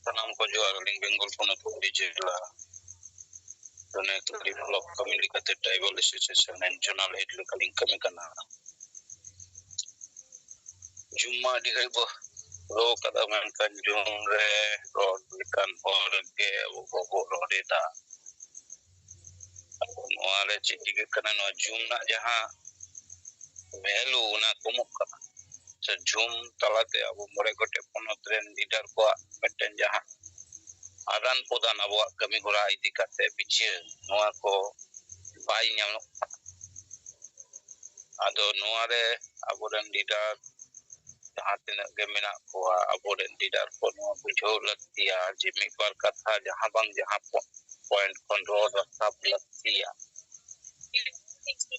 Tanam ko jo aling Bengal kono to dijela tone to develop communicate tribal association and journal head kaling kami kana juma di hebo ro kada man kan jung re ro likan orge bo ro data wala chiti kana no jumna jaha velu una kumuk kana sa jum talate abu more gote ponotren leader ko meten jaha adan podan abo kami hora idi kate biche noa ko bai nyam ado noa re abodan leader jahan tinag gemina ko abodan leader ko noa bujho laktiya jimi par katha jahan bang jahan point control rasta laktiya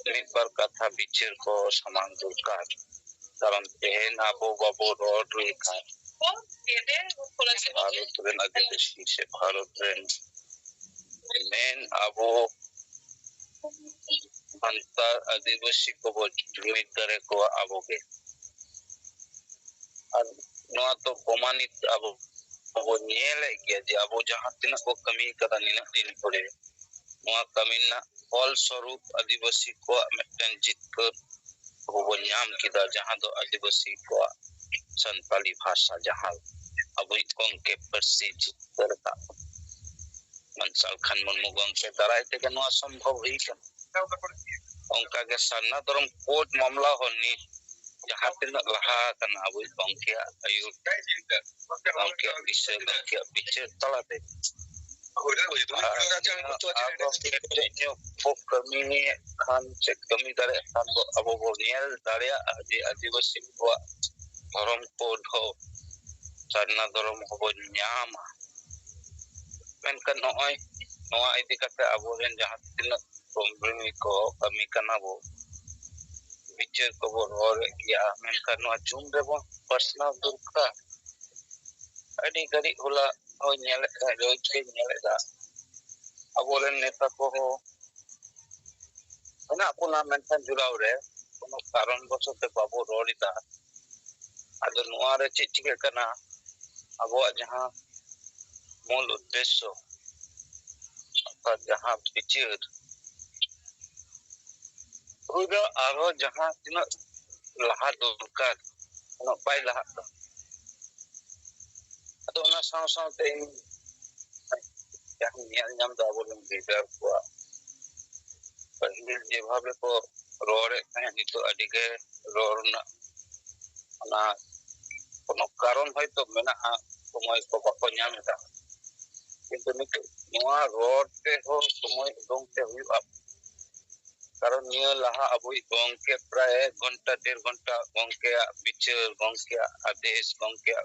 jimi par katha bicher ko saman durkar karon tehen abo babo road likar Bharat ren adivasi se Bharat ren main abo antar adivasi ko bo jumit kare ko abo ke ar noa to promanit abo nyele gya je abo jahan tinag ko kami kada nina din pore noa kami na all swarup adivasi ko meten jitkar abo nyam kida jahan do adivasi ko santali bhasha jahan abo ikon ke parsi jitkar ka mansal khan munmugam ke darai te ke noa sambhav hi kan onka ke sarna daram court mamla honi jahan tinag laha kana abo onke ayur onke bise onke biche talate kami kan cek kami dari abo niel dari adivasi ko dharam code ho sarna dharam ho nyama menkan noy noa idi kate abo ren jahan tinag kompromi ko kami kana bo bicher ko bo ror ya menkan noa jum rebo personal durka adi gari hula ho nyele da roj ke nyele da abo ren neta ko ho ana puna menkan jurau re kono karon boso te babo ror ida ado noa re chik chike kana abo jahan मूल उद्देश्य का जहाँ बिचर उधर आरो जहाँ तीन लाहा दुर्गा उन पाई लाहा तो उन साव साव ते जहाँ नियाल नियम दाबोलन बिचर को पहले जे भावे को रोरे कहीं नितो अधिके रोरना ना कोनो कारण है तो मेना समय को बकोन्या में था किंतु नितो नोआ रोड पे हो समय दंग ते हुई आप कारण निया लाहा अबुई गंके प्राय घंटा 1.5 घंटा गंके बिचर गंके आदेश गंके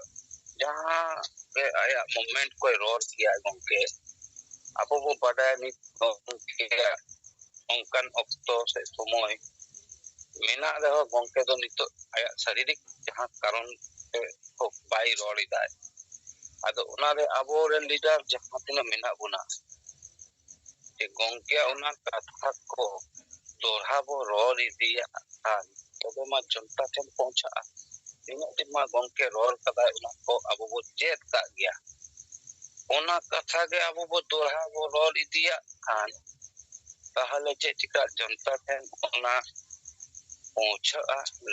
जहां पे आया मोमेंट कोई रोड किया गंके आपो वो बड़ा नि गंके onkan okto se समय मेना रहो गंके दो नितो आया शारीरिक जहां कारण को बाई रोड इदाय ado unare abo ren leader jahan tina mena buna e gongke una katha ko dorha bo ror idiya an tobe ma jonta ten pahuncha ina ma gongke ror kada una ko abo bo chet ka gya ona katha ge abo bo dorha bo ror idiya an tahale che chika jonta ten ona pahuncha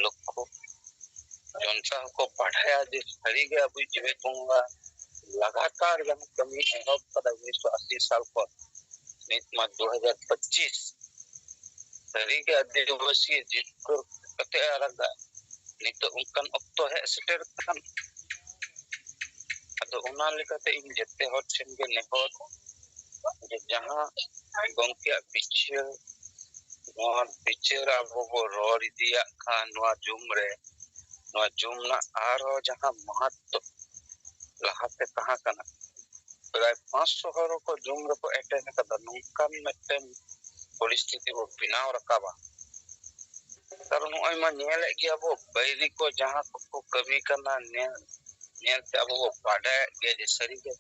lokko jonta ko padhaya je sari ge abu jibe tunga लगातार यहाँ कमी एहब कदा 1980 साल पर नितमा 2025 सरी के आदिवासी जितकर कते आरगा नितो उनकन ऑक्टो है सेटर खान अदो उना लेकाते इन जते हट छन के नेहर जे जहां गंके बिचर नोर बिचर अब रोड दिया खान नो जुमना आरो जहां महत्व lahate taha kana pray 500 horo ko jumro ko attack kada nungkan meten परिस्थिति वो बिनाव रकाबा कारण ओय मा नेले गया वो बैरी को जहां को कमी करना ने ते अब वो बाडा के जे सरी के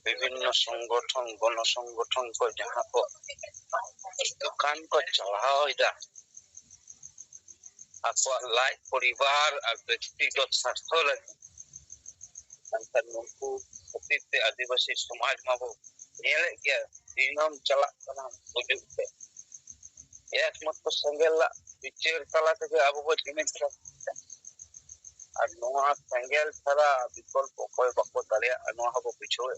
विभिन्न संगठन गण संगठन को जहां को दुकान को चलाओ इदा आपको लाइफ परिवार और व्यक्तिगत स्वास्थ्य लगी Mengkan nungku ketika Adivasi Samaj mabo nyelek gaya dinam calak kana wujud te ya semua senggel la bicara kala te abu buat ini terus anu senggel tara bikol pokoi bakko talia anu habu bicara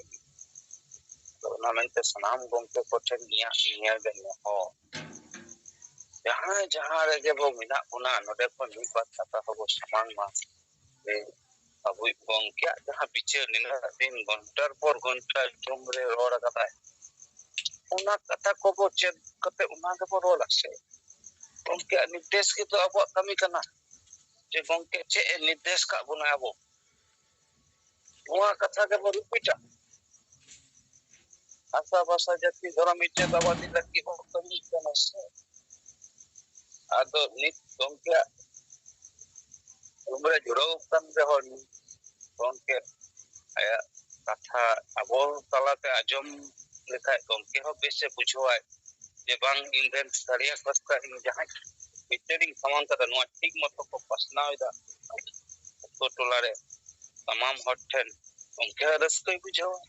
ornamente sanam gomte kochen niya dan ho जहाँ रहे वो मिना उना नोडे को नहीं बात आता है वो समान मां अबु गंक्या जहाँ पिक्चर निना दिन घंटर पर घंटा जुमरे रोड कता है उना कथा को वो चेक कते उना के वो रोड से गंक्या निर्देश की तो अब कमी करना जे गंक्या चे निर्देश का बुना वो वहाँ कथा के वो रिपीटा आशा भाषा जति धर्म इच्छा दवादी लगी हो कमी करना से आदो नित गंक्या umre jurau kan dehon gongke aya katha abo talate ajom lekai gongke ho bese bujhoai je bang inden saria kotka in jahan pitering saman kada noa ठीक moto ko pasnao da to tolare tamam hotten gongke raskoi bujhoa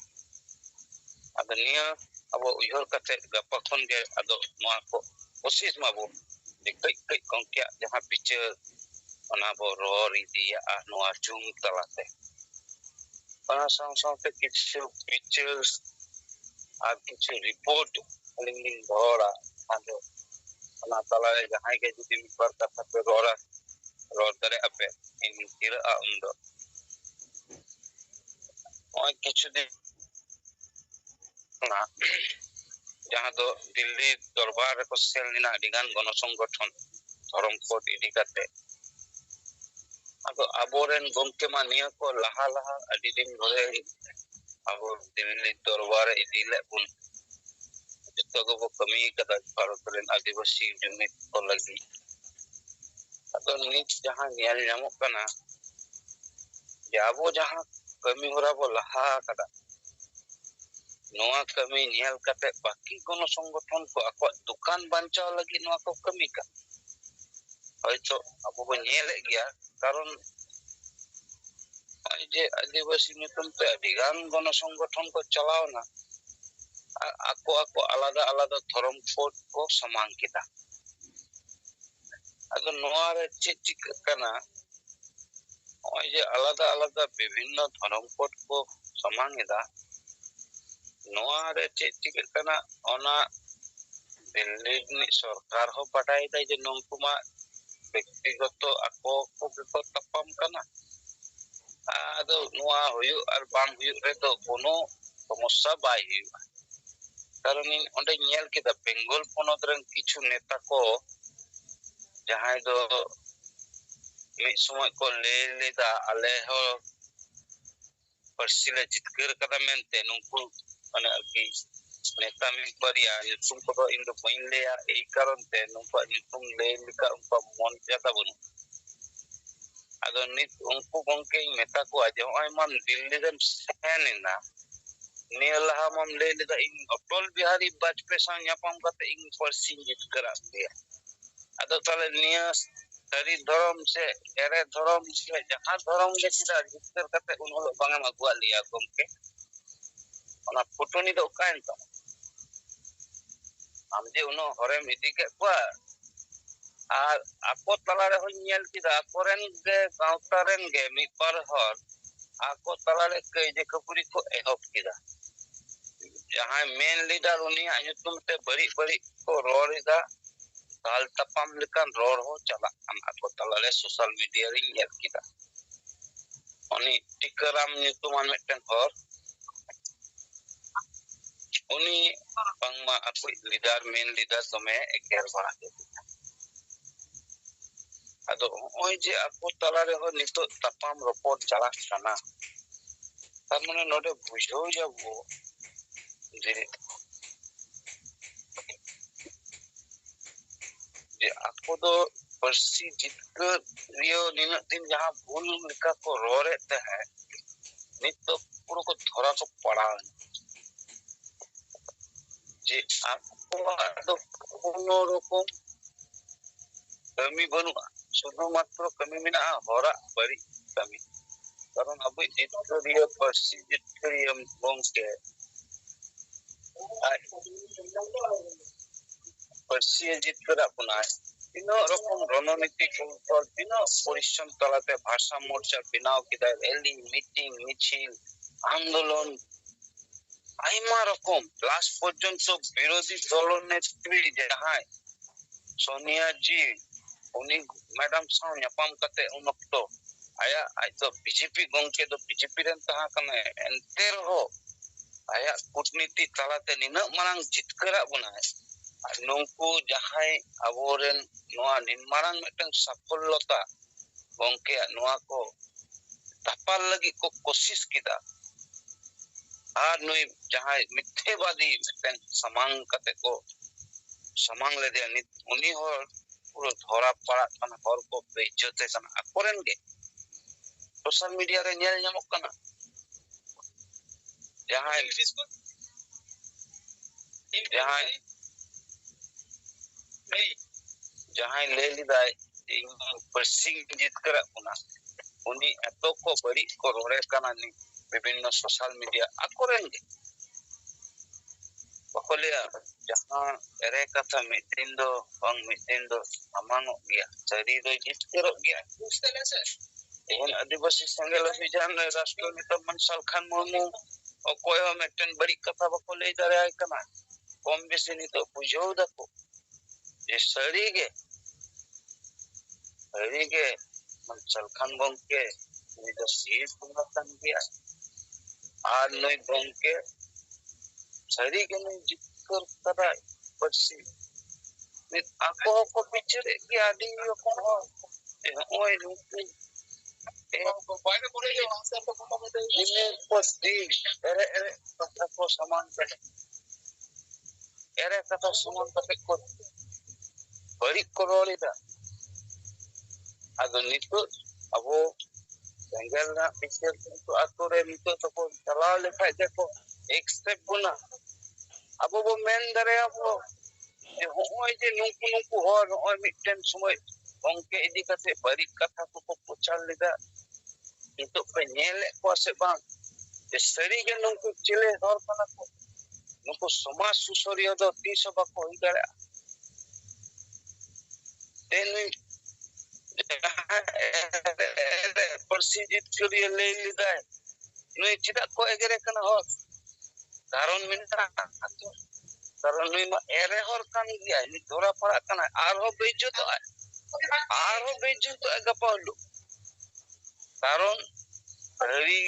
ado niya abo uyhor kate gapa khon ge ado noa ko kosis mabo de kai gongke jahan picture ona bo rori dia noa chung talate Para sang-sang te kichu pictures আর কিছু report linking ধরা আদো না তালারে যাহাই কে যদি মিপার কথা pay ররা রদরে আপে in কিরা আউন্ডো ওই কিছু দিন না যাহা তো দিল্লি দরবার কো সেল নিনা দিগান গণসংগঠন ধরম কোড ইদি কাতে আদো আবোরেন গমকে মা নিয়া কো লাহা লাহা আদি দিন ধরে আবো দিল্লি দরবার ইদিলে বুন jito ko kami kada parolen adivasi unit ko lagi atau nit jahan nyal nyamuk kana jabo jahan kami hora bo laha kada noa kami nyal kate baki kono songgothon ko ako dukan bancao lagi noa ko kami ka hoito abu bo nyele gya karon je adivasi nyutum te adigan kono songgothon ko chalao na ako alada thorom code ko samang kita ado noa re chik kana ওই যে আলাদা আলাদা বিভিন্ন ধর্মকোট কো সমাঙ্গিদা নোয়ারে check কানা ওনা দিল্লি সরকার হো পাঠাই দেয় যে নংকুমা ব্যক্তিগত আকো কো তাপাম কানা আদো নোয়া হইউ আর বাং হইউ রে তো কোনো সমস্যা বাই হইউ কারণ ওন্ডে নিয়াল কিদা বেঙ্গল পনদরেন কিছু নেতা কো যাহাই দো ᱢᱤᱫ ᱥᱚᱢᱚᱭ ᱠᱚ ᱞᱟᱹᱭ ᱞᱮᱫᱟ ᱟᱞᱮ ᱦᱚᱸ ᱯᱟᱹᱨᱥᱤ ᱞᱮ ᱡᱤᱛᱠᱟᱹᱨ ᱠᱟᱫᱟ ᱢᱮᱱᱛᱮ ᱱᱩᱠᱩ ᱢᱟᱱᱮ ᱟᱨᱠᱤ ᱱᱮᱛᱟ ᱢᱤᱫ ᱵᱟᱨᱭᱟ ᱧᱩᱛᱩᱢ ᱠᱚᱫᱚ ᱤᱧ ᱫᱚ ᱵᱟᱹᱧ ᱞᱟᱹᱭᱟ ᱮᱭ ᱠᱟᱨᱚᱱ ᱛᱮ ᱱᱩᱠᱩᱣᱟᱜ ᱧᱩᱛᱩᱢ ᱞᱟᱹᱭ ᱞᱮᱠᱟ ᱩᱱᱠᱩᱣᱟᱜ ᱢᱚᱱ ᱡᱟᱫᱟ ᱵᱟᱹᱱᱩᱜ ᱟᱫᱚ ᱱᱤᱛ ᱩᱱᱠᱩ ᱜᱚᱝᱠᱮᱧ ᱢᱮᱛᱟ ᱠᱚᱣᱟ ᱡᱮ ᱱᱚᱜᱼᱚᱭ ᱢᱟᱢ ᱫᱤল্ᱞᱤ ᱨᱮᱢ ᱥᱮᱱ ᱮᱱᱟ ᱱᱤᱭᱟᱹ ᱞᱟᱦᱟ ᱢᱟᱢ ᱞᱟᱹᱭ ᱞᱮᱫᱟ ᱤᱧ অটল বিহারী বাজপেয়ী ᱥᱟᱶ ᱧᱟᱯᱟᱢ ᱠᱟᱛᱮ ᱤᱧ ᱯᱟᱹᱨᱥᱤᱧ ᱡᱤᱛᱠᱟᱹᱨᱟᱜ ᱯᱮᱭᱟ ᱟᱫᱚ ᱛᱟᱦᱞᱮ ᱱᱤᱭᱟᱹ dari धर्म से ere धर्म से जहां धर्म के kita जिक्र kate un holo bang ma gua liya gomke ona foto ni do kain to am je uno hore midi ke gua ar ako talare ho nyel kida akoren ge gautaren ge mi par hor ako talare ke je kapuri ko ehop kida jahan main leader uni anyutum te bari ko rorida Hal tapam lekan ror ho chala an ako talare social media ring yer kita. Oni tikaram nyutuman meten hor. Oni pangma aku leader main leader tome eker bara de. Ado oi je aku talare ho nito tapam report chala kana. Tar mane node bujho jabo je aku do persi jitkar rio nina din jahan bhul leka ko rore te hai nit to puro ko dhora ko pada je aku do kono rokom kami banua শুধুমাত্র kami mena hora bari kami karon abu jitkariya parsi jitkariya gongke parsi jitkara punai tino rokom rononiti kol tino porishram talate bhasha morcha binaw kida rally meeting michil আন্দোলন আইমা রকম last পর্যন্ত বিরোধী দলনেত্রী যাহাই সোনিয়া জি উনি madam Sau ᱧᱟᱯᱟᱢ ᱠᱟᱛᱮ ᱩᱱ ᱚᱠᱛᱚ ᱟᱭᱟᱜ ᱟᱡᱫᱚ ᱵᱤᱡᱮᱯᱤ ᱜᱚᱝᱠᱮ ᱫᱚ ᱵᱤᱡᱮᱯᱤ ᱨᱮᱱ ᱛᱟᱦᱮᱸ ᱠᱟᱱᱟ ᱮᱱᱛᱮ ᱨᱮᱦᱚᱸ ᱟᱭᱟᱜ ᱠᱩᱴᱱᱤᱛᱤ ᱛᱟᱞᱟᱛᱮ ᱱᱤᱱᱟᱹᱜ ᱢᱟᱨᱟᱝ ᱡᱤᱛᱠᱟᱹᱨᱟᱜ ᱵᱚᱱᱟᱭ ᱟᱨ ᱱᱩᱝᱠᱩ ᱡᱟᱦᱟᱸᱭ ᱟᱵᱚᱨᱮᱱ ᱱᱚᱣᱟ ᱱᱤᱱᱢᱟᱨᱟᱝ ᱢᱤᱫᱴᱟᱝ ᱥᱟᱯᱷᱚᱞᱞᱚᱛᱟ ᱜᱚᱝᱠᱮᱭᱟᱜ ᱱᱚᱣᱟ ᱠᱚ ᱫᱟᱯᱟᱞ ᱞᱟᱹᱜᱤᱫ ᱠᱚ ᱠᱳᱥᱤᱥ ᱠᱮᱫᱟ ᱟᱨ ᱱᱩᱭ ᱡᱟᱦᱟᱸᱭ ᱢᱤথ্যᱮᱵᱟদী ᱢᱤᱫᱴᱟᱝ ᱥᱟᱢᱟᱝ ᱠᱟᱛᱮ ᱠᱚ ᱥᱟᱢᱟᱝ ᱞᱮᱫᱮᱭᱟ ᱱᱤᱛ ᱩᱱᱤ ᱦᱚᱲ পুরো ধরা পড়াᱜ ᱠᱟᱱᱟ ᱦᱚᱲ ᱠᱚ ᱵᱮᱤজ্ᱡᱚᱛᱮ ᱠᱟᱱᱟ ᱟᱠᱚᱨᱮᱱ ᱜᱮ সোশ্যাল মিডিয়া রে ᱧᱮᱞ ᱧᱟᱢᱚᱜ ᱠᱟᱱᱟ ᱡᱟᱦᱟᱸᱭ ᱞᱟᱹᱭ ᱞᱮᱫᱟᱭ ᱤᱧ ᱯᱟᱹᱨᱥᱤ ᱡᱤᱛᱠᱟᱹᱨᱟᱜ ᱠᱟᱱᱟ ᱩᱱᱤ ᱮᱛᱚ ᱠᱚ ᱵᱟᱹᱲᱤᱡ ᱠᱚ ᱨᱚᱲᱮ ᱠᱟᱱᱟ ᱵᱤᱵᱷᱤᱱᱱᱚ সোশ্যাল মিডিয়া ᱟᱠᱚᱨᱮᱱ ᱜᱮ ᱵᱟᱠᱚ ᱞᱟᱹᱭᱟ ᱡᱟᱦᱟᱸ ᱮᱲᱮ ᱠᱟᱛᱷᱟ ᱢᱤᱫ ᱫᱤᱱ ᱫᱚ ᱵᱟᱝ ᱢᱤᱫ ᱫᱤᱱ ᱫᱚ ᱥᱟᱢᱟᱝᱚᱜ ᱜᱮᱭᱟ ᱥᱟᱹᱨᱤ ᱫᱚ ᱡᱤᱛᱠᱟᱹᱨᱚᱜ ᱜᱮᱭᱟ ᱛᱮᱦᱮᱧ ᱟᱹᱫᱤᱵᱟᱹᱥᱤ ᱥᱮᱸᱜᱮᱞ ᱚᱵᱷᱤᱡᱟᱱ ᱨᱮ ᱨᱟᱥᱴᱨᱚ ᱱᱮᱛᱟ ᱢᱟᱱᱥᱟᱞ ᱠᱷᱟᱱ ᱢᱩᱨᱢᱩ ᱚᱠᱚᱭ ᱦᱚᱸ ᱢᱤᱫᱴᱮᱱ ᱵᱟᱹᱲᱤᱡ ᱠᱟᱛᱷᱟ ᱵᱟᱠᱚ ᱞᱟᱹᱭ ᱫᱟᱲᱮᱭᱟᱭ ᱠᱟᱱᱟ ᱠᱚᱢ ᱵᱮᱥᱤ ᱱᱤᱛᱚᱜ ᱵᱩᱡᱷᱟᱹᱣ ᱫᱟᱠᱚ ᱡᱮ ᱥᱟᱹᱨᱤᱜᱮ ᱢᱟᱱᱥᱟᱞ ᱠᱷᱟᱱ ᱜᱚᱝᱠᱮ ᱩᱱᱤ ᱫᱚ ᱥᱤᱨ ᱵᱚᱸᱜᱟ ᱠᱟᱱ ᱜᱮᱭᱟ ᱟᱨ ᱱᱩᱭ ᱜᱚᱝᱠᱮ ᱥᱟᱹᱨᱤᱜᱮ ᱱᱩᱭ ᱡᱤᱛᱠᱟᱹᱨ ᱠᱟᱫᱟᱭ ᱯᱟᱹᱨᱥᱤ ᱱᱤᱛ ᱟᱠᱚ ᱦᱚᱸᱠᱚ ᱵᱤᱪᱟᱹᱨᱮᱫ ᱜᱮᱭᱟ ᱟᱹᱰᱤ ᱨᱚᱠᱚᱢ ᱦᱚᱲ ᱱᱚᱜᱼᱚᱭ ᱱᱩᱠᱩ ᱮᱲᱮ ᱠᱟᱛᱷᱟ ᱠᱚ ᱥᱟᱢᱟᱝ ᱠᱟᱛᱮ ᱮᱲᱮ ᱠᱟᱛᱷᱟ ᱥᱟᱢᱟᱝ ᱠᱟᱛᱮ ᱠᱚ ᱵᱟᱹᱲᱤᱡ ᱠᱚ ᱨᱚᱲᱮᱫᱟ ᱟᱫᱚ ᱱᱤᱛᱚᱜ ᱟᱵᱚ ᱥᱮᱸᱜᱮᱞ ᱨᱮᱱᱟᱜ ᱵᱤᱪᱟᱹᱨ ᱠᱤᱱᱛᱩ ᱟᱛᱳ ᱨᱮ ᱱᱤᱛᱚᱜ ᱫᱚᱠᱚ ᱪᱟᱞᱟᱣ ᱞᱮᱠᱷᱟᱡ ᱜᱮᱠᱚ ᱮᱠᱥᱮᱯᱴ ᱵᱚᱱᱟ ᱟᱵᱚ ᱵᱚ ᱢᱮᱱ ᱫᱟᱲᱮᱭᱟᱵᱚ ᱡᱮ ᱦᱚᱸᱜᱼᱚᱭ ᱡᱮ ᱱᱩᱠᱩ ᱦᱚᱲ ᱱᱚᱜᱼᱚᱭ ᱢᱤᱫᱴᱮᱱ ᱥᱚᱢᱚᱭ ᱜᱚᱝᱠᱮ ᱤᱫᱤ ᱠᱟᱛᱮ ᱵᱟᱹᱲᱤᱡ ᱠᱟᱛᱷᱟ ᱠᱚᱠᱚ ᱯᱨᱚᱪᱟᱨ ᱞᱮᱫᱟ ᱱᱤᱛᱚᱜ ᱯᱮ ᱧᱮᱞᱮᱫ ᱠᱚᱣᱟ ᱥᱮ ᱵᱟᱝ ᱡᱮ ᱥᱟᱹᱨᱤᱜᱮ ᱱᱩᱠᱩ ᱪᱤᱞᱤ ᱦᱚᱲ ᱠᱟᱱᱟ ᱠᱚ ᱱᱩᱠᱩ ᱥᱚᱢᱟᱡᱽ ᱥᱩᱥᱟᱹᱨᱤᱭᱟᱹ ᱫᱚ ᱛᱤᱥ ᱦᱚᱸ ᱵᱟᱠᱚ ᱦᱩᱭ ᱫᱟᱲᱮᱭᱟᱜᱼᱟ ᱱᱩᱭ ᱯᱟᱹᱨᱥᱤ ᱡᱤᱛᱠᱟᱹᱨᱤᱭᱟᱹ ᱞᱟᱹᱭ ᱞᱮᱫᱟᱭ ᱱᱩᱭ ᱪᱮᱫᱟᱜ ᱠᱚ ᱮᱜᱮᱨᱮ ᱠᱟᱱᱟ ᱦᱚᱲ ᱠᱟᱨᱚᱱ ᱢᱮᱱᱟᱜᱼᱟ ᱠᱟᱨᱚᱱ ᱱᱩᱭ ᱢᱟ ᱮᱲᱮ ᱦᱚᱲ ᱠᱟᱱ ᱜᱮᱭᱟᱭ ᱱᱩᱭ ᱫᱷᱚᱨᱟ ᱯᱟᱲᱟᱜ ᱠᱟᱱᱟᱭ ᱟᱨᱦᱚᱸ ᱵᱮᱤᱡᱽᱡᱚᱛᱚᱜᱼᱟᱭ ᱜᱟᱯᱟ ᱦᱤᱞᱳᱜ ᱠᱟᱨᱚᱱ ᱥᱟᱹᱨᱤ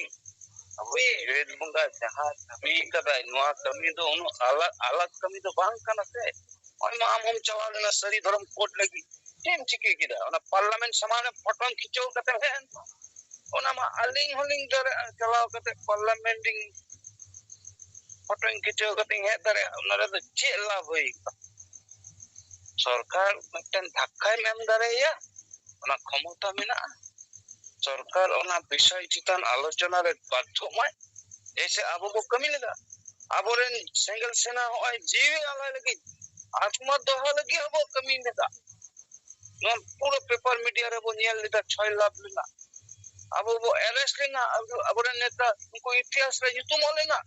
ᱟᱵᱚ ᱡᱮᱣᱮᱫ ᱵᱚᱸᱜᱟ ᱡᱟᱦᱟᱸ ᱠᱟᱹᱢᱤ ᱠᱟᱫᱟᱭ ᱱᱚᱣᱟ ᱠᱟᱹᱢᱤ ᱫᱚ ᱩᱱᱟᱹᱜ ᱟᱞᱟᱜ ᱠᱟᱹᱢᱤ ᱫᱚ ᱵᱟᱝ ᱠᱟᱱᱟ ᱥᱮ ᱱᱚᱜᱼᱚᱭ ᱢᱟ ᱟᱢ ᱦᱚᱢ ᱪᱟᱞᱟᱣ ᱞᱮᱱᱟ ᱥᱟᱹᱨᱤ ᱫᱷᱚᱨᱚᱢ ᱠᱳᱰ ᱞᱟᱹᱜᱤᱫ ᱪᱮᱫ ᱮᱢ ᱪᱤᱠᱟᱹ ᱠᱮᱫᱟ ᱚᱱᱟ ᱯᱟᱨᱞᱟᱢᱮᱱᱴ ᱥᱟᱢᱟᱝ ᱨᱮ ᱯᱷᱚᱴᱚ ᱠᱷᱤᱪᱟᱹᱣ ᱠᱟᱛᱮ ᱦᱮᱡ ᱮᱱ ᱚᱱᱟ ᱢᱟ ᱟᱹᱞᱤᱧ ᱦᱚᱸᱞᱤᱧ ᱫᱟᱲᱮᱭᱟᱜᱼᱟ ᱪᱟᱞᱟᱣ ᱠᱟᱛᱮ ᱯᱟᱨᱞᱟᱢᱮᱱᱴ ᱨᱤᱧ ᱯᱷᱚᱴᱚᱧ ᱠᱷᱤᱪᱟᱹᱣ ᱠᱟᱛᱮᱧ ᱦᱮᱡ ᱫᱟᱲᱮᱭᱟᱜᱼᱟ ᱚᱱᱟ ᱨᱮᱫᱚ ᱪᱮᱫ ᱞᱟᱵᱷ ᱦᱩᱭ ᱠᱟᱱᱟ ᱥᱚᱨᱠᱟর ᱢᱤᱫᱴᱮᱱ ᱫᱷᱟᱠᱠᱟᱭ ᱮᱢ ᱫᱟᱲᱮᱭᱟᱭᱟ ᱚᱱᱟ ᱠᱷᱚᱢᱚᱛᱟ ᱢᱮᱱᱟᱜᱼᱟ ᱥᱚᱨᱠᱟর ᱚᱱᱟ ᱵᱤषᱚᱭ ᱪᱮᱛᱟᱱ ᱟᱞᱳᱪᱚᱱᱟ ᱨᱮ ᱵᱟᱫᱽᱫᱷᱚᱜ ᱢᱟᱭ ᱮᱥᱮ ᱟᱵᱚ ᱵᱚ ᱠᱟᱹᱢᱤ ᱞᱮᱫᱟ ᱟᱵᱚᱨᱮᱱ ᱥᱮᱸᱜᱮᱞ ᱥᱮᱱᱟ ᱦᱚᱸᱜᱼᱚᱭ ᱡᱤᱣᱤ ᱟᱞᱟᱭ ᱞᱟᱹᱜᱤᱫ ᱟᱛᱢᱟ ᱫᱚᱦᱚ ᱞᱟᱹᱜᱤᱫ ᱦᱚᱸᱵᱚ ᱠᱟᱹᱢᱤ ᱞᱮᱫᱟ ᱱᱚᱣᱟ ᱯᱩᱨᱟᱹ ᱯᱮᱯᱟᱨ ᱢᱤᱰᱤᱭᱟ ᱨᱮᱵᱚ ᱧᱮᱞ ᱞᱮᱫᱟ 6 লাখ ᱞᱮᱱᱟ ᱟᱵᱚ ᱵᱚ ᱮᱨᱮᱥᱴ ᱞᱮᱱᱟ ᱟᱵᱚᱨᱮᱱ नेता उनको इतिहास रे ᱧᱩᱛᱩᱢ ᱚᱞ ᱞᱮᱱᱟ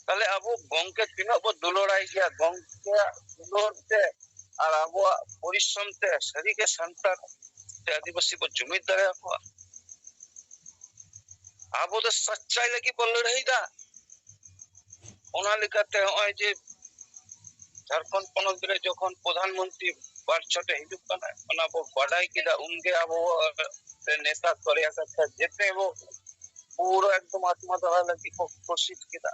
তাহলে আবু গংকে তিনাক বো দুলড়াই গিয়া গংকে দুলড়তে আর আবুয়াগ পরিশ্রম তে সারিগে সান্তার তে আদিবাসী বো জুমিদ দাঁড়ায় ᱠᱚᱣᱟ ᱟᱵᱚ ᱫᱚ ᱥᱟᱪᱪᱟᱭ ᱞᱟᱹᱜᱤᱫ ᱵᱚ ᱞᱟᱹᱲᱦᱟᱹᱭᱫᱟ ᱚᱱᱟ ᱞᱮᱠᱟᱛᱮ ᱱᱚᱜᱼᱚᱭ ᱡᱮ ᱡᱷᱟᱲᱠᱷᱚᱸᱰ ᱯᱚᱱᱚᱛ ᱨᱮ ᱡᱚᱠᱷᱚᱱ ᱯᱨᱚᱫᱷᱟᱱ ᱢᱚন্ত্রী ᱵᱟᱨ ᱪᱷᱚᱴᱮ ᱦᱤᱡᱩᱜ ᱠᱟᱱᱟ ᱚᱱᱟ ᱵᱚ ᱵᱟᱰᱟᱭ ᱠᱮᱫᱟ ᱩᱱᱜᱮ ᱟᱵᱚ नेता ᱠᱚᱨᱮᱭᱟ ᱠᱟᱛᱷᱟ ᱡᱮᱛᱮ ᱵᱚ पूरा एकदम आत्मा दहा लगी को कोशिश किया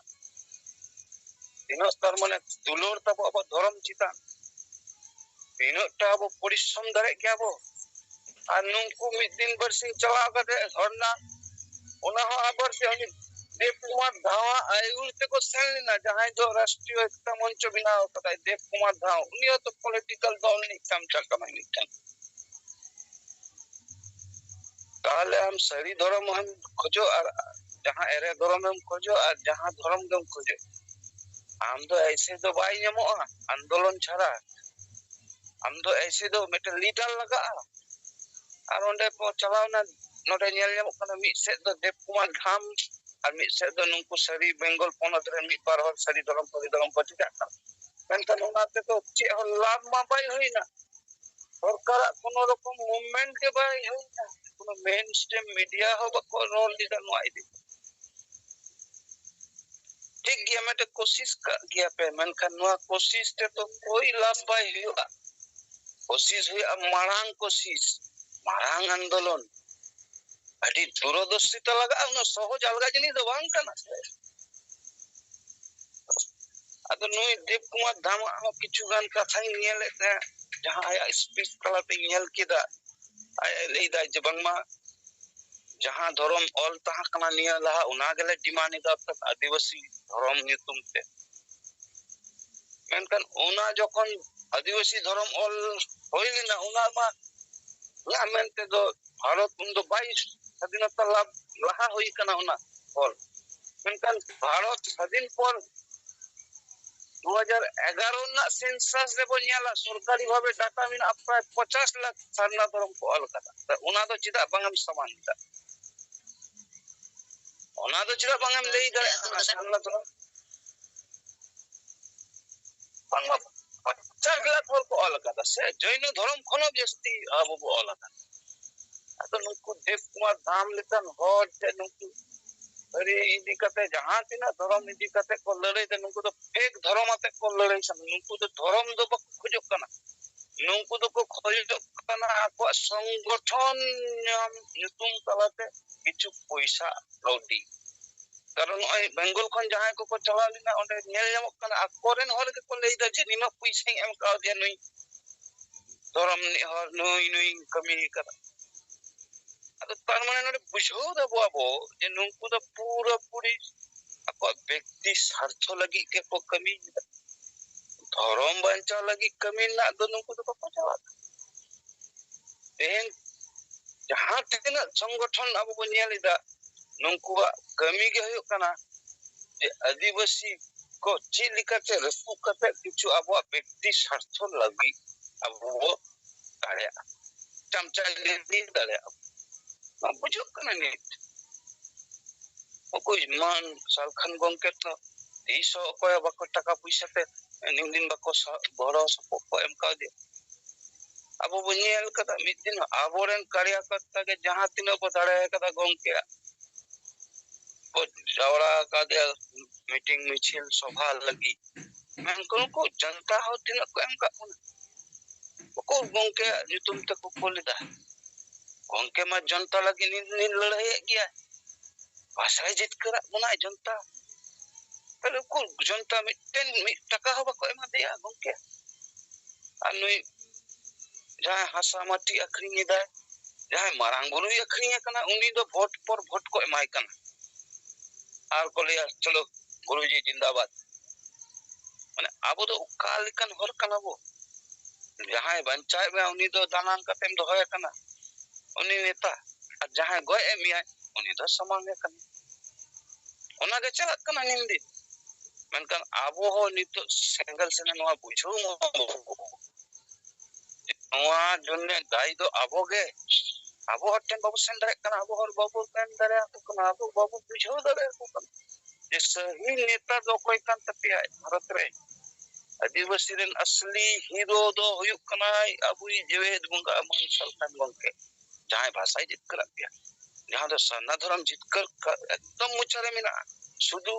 तीनों तार माने दुलोर तब अब धर्म चिता तीनों टा अब परिश्रम दरे क्या बो और नुंकु मिद दिन बरसिंग चला कते धरना ओना हो आबर से हनी देव कुमार धावा आयुर ते को सेन लेना जहां जो राष्ट्रीय एकता मंच बिना होता है देव कुमार धाव उनी तो पॉलिटिकल दल नहीं काम चका में नहीं ताले हम सही धर्म हम खोजो और जहां एरे धर्म हम खोजो और जहां धर्म हम खोजो हम तो ऐसे तो बाई नमो आंदोलन छाड़ा हम तो ऐसे तो मेटे लीडर लगा और ओंडे को चलावना नोडे nyel nyamok kana mid set do Devkumar Dham ar mid set do nungku sari Bengal ponot re mid bar hor sari dalam pati tak kan menkan onate to che hor lav ma bai hoina सरकार कोनो रकम movement के bai hoina कोनो main stream media हो बको role leader no आइदि ठीक गया मैं तो कोशिश कर गया पे menkan नुआ कोशिश ते तो कोई लाभ bai हुआ कोशिश हुई अब marang आंदोलन adi दूरदर्शिता लगा उन सहज अलगा जिनिस दो बांग kana ado nui Devkumar Dham ho kichu gan katha nyele te jaha ay speech talate nyel kida ay leida je bangma jaha dhorom ol taha kana niya laha una gele demand da adivasi dhorom nyutum te menkan una jokhon adivasi dhorom ol hoilina una ma ya mente do bharat undo 22 স্বাধীনতা লাভ লাহা হই kana una ol menkan bharat স্বাধীন পর 2011 na census रे bo nyala सरकारी भावे data min apra 50 lakh sarna dhorom ko ol kada una do chida bangam saman da ona do chida bangam lei dare sarna dhorom bangma 50 lakh hor ko ol kada se jaino dhorom khono jasti abo bo ol kada ado nunku Devkumar Dham lekan hor te nunku अरे इदी कते जहां तिना धर्म इदी कते को लड़ाई ते नुको तो फेक धर्म आते को लड़ाई सन नुको तो धर्म दो बक खोजो कना नुको तो को खोजो कना को संगठन nyutum talate kichu पैसा लौटी कारण ओय बेंगल खन जहां को चला लिना ओंडे नेल जामक कना अकोरेन हर के को लेदा जे निमा पैसा एम का दे नुई धर्म नि हर नुई कमी करा तार माने नोडे बुझो दा बाबो जे नुंकु दा पूरा पूरी ako व्यक्ति स्वार्थ लगी के को कमी धर्म बंचा लगी कमी ना दो नुंकु तो को चला तेन जहां तिना संगठन अब बो नेलिदा नुंकु कमी गे हुयो कना जे आदिवासी को चिलिकाते रसु कते किछु अब व्यक्ति स्वार्थ लगी अब वो दाड़े चमचा ले दाड़े बुझो कना नि कोई मान सालखन गंके तो 200 कोय बको टाका पैसा ते निम दिन बको बड़ो सपो को एम का दे अब वो नेल कदा मिद दिन आबोरेन कार्यकर्ता के जहां तिनो को दाड़े कदा गंके को जावड़ा का दे मीटिंग मिছিল सभा लगी मैं को जनता हो तिनो को एम का को गंके नितुम ते को कोलिदा गंके मा जनता लगी नी लड़ाई गया भाषा जितकर बना जनता पहले को जनता मिटन मिट टका हो बको एमा दिया गंके अनुई जहां हासा माटी अखरिनी दा जहां मारांग बुरु अखरिनी कना उनी दो वोट पर वोट को एमाय कना आर को लिया चलो गुरुजी जिंदाबाद माने आबो तो कालिकन हर कना बो जहां पंचायत में उनी दो दानांग कतेम दोहय कना उनी नेता और जहां गोय एमिया उनी दो समान कना ओना के चलत कना निंदी मेनकन आबो हो नितो सिंगल सेना नवा बुझो नवा जन्ने गाय दो आबो गे आबो हटन बाबू सेन दरे कना आबो हर बाबू सेन दरे कना आबो बाबू बुझो दरे को जे सही नेता दो कोई कान तपिया भारत रे आदिवासी रेन असली हीरो दो हुयुक कना अबुई जेवेद बुंगा मन सल्तान गंके जहां भाषा जितकर पिया जहां तो सन्ना धर्म जितकर एकदम मुचारे मिना सुदु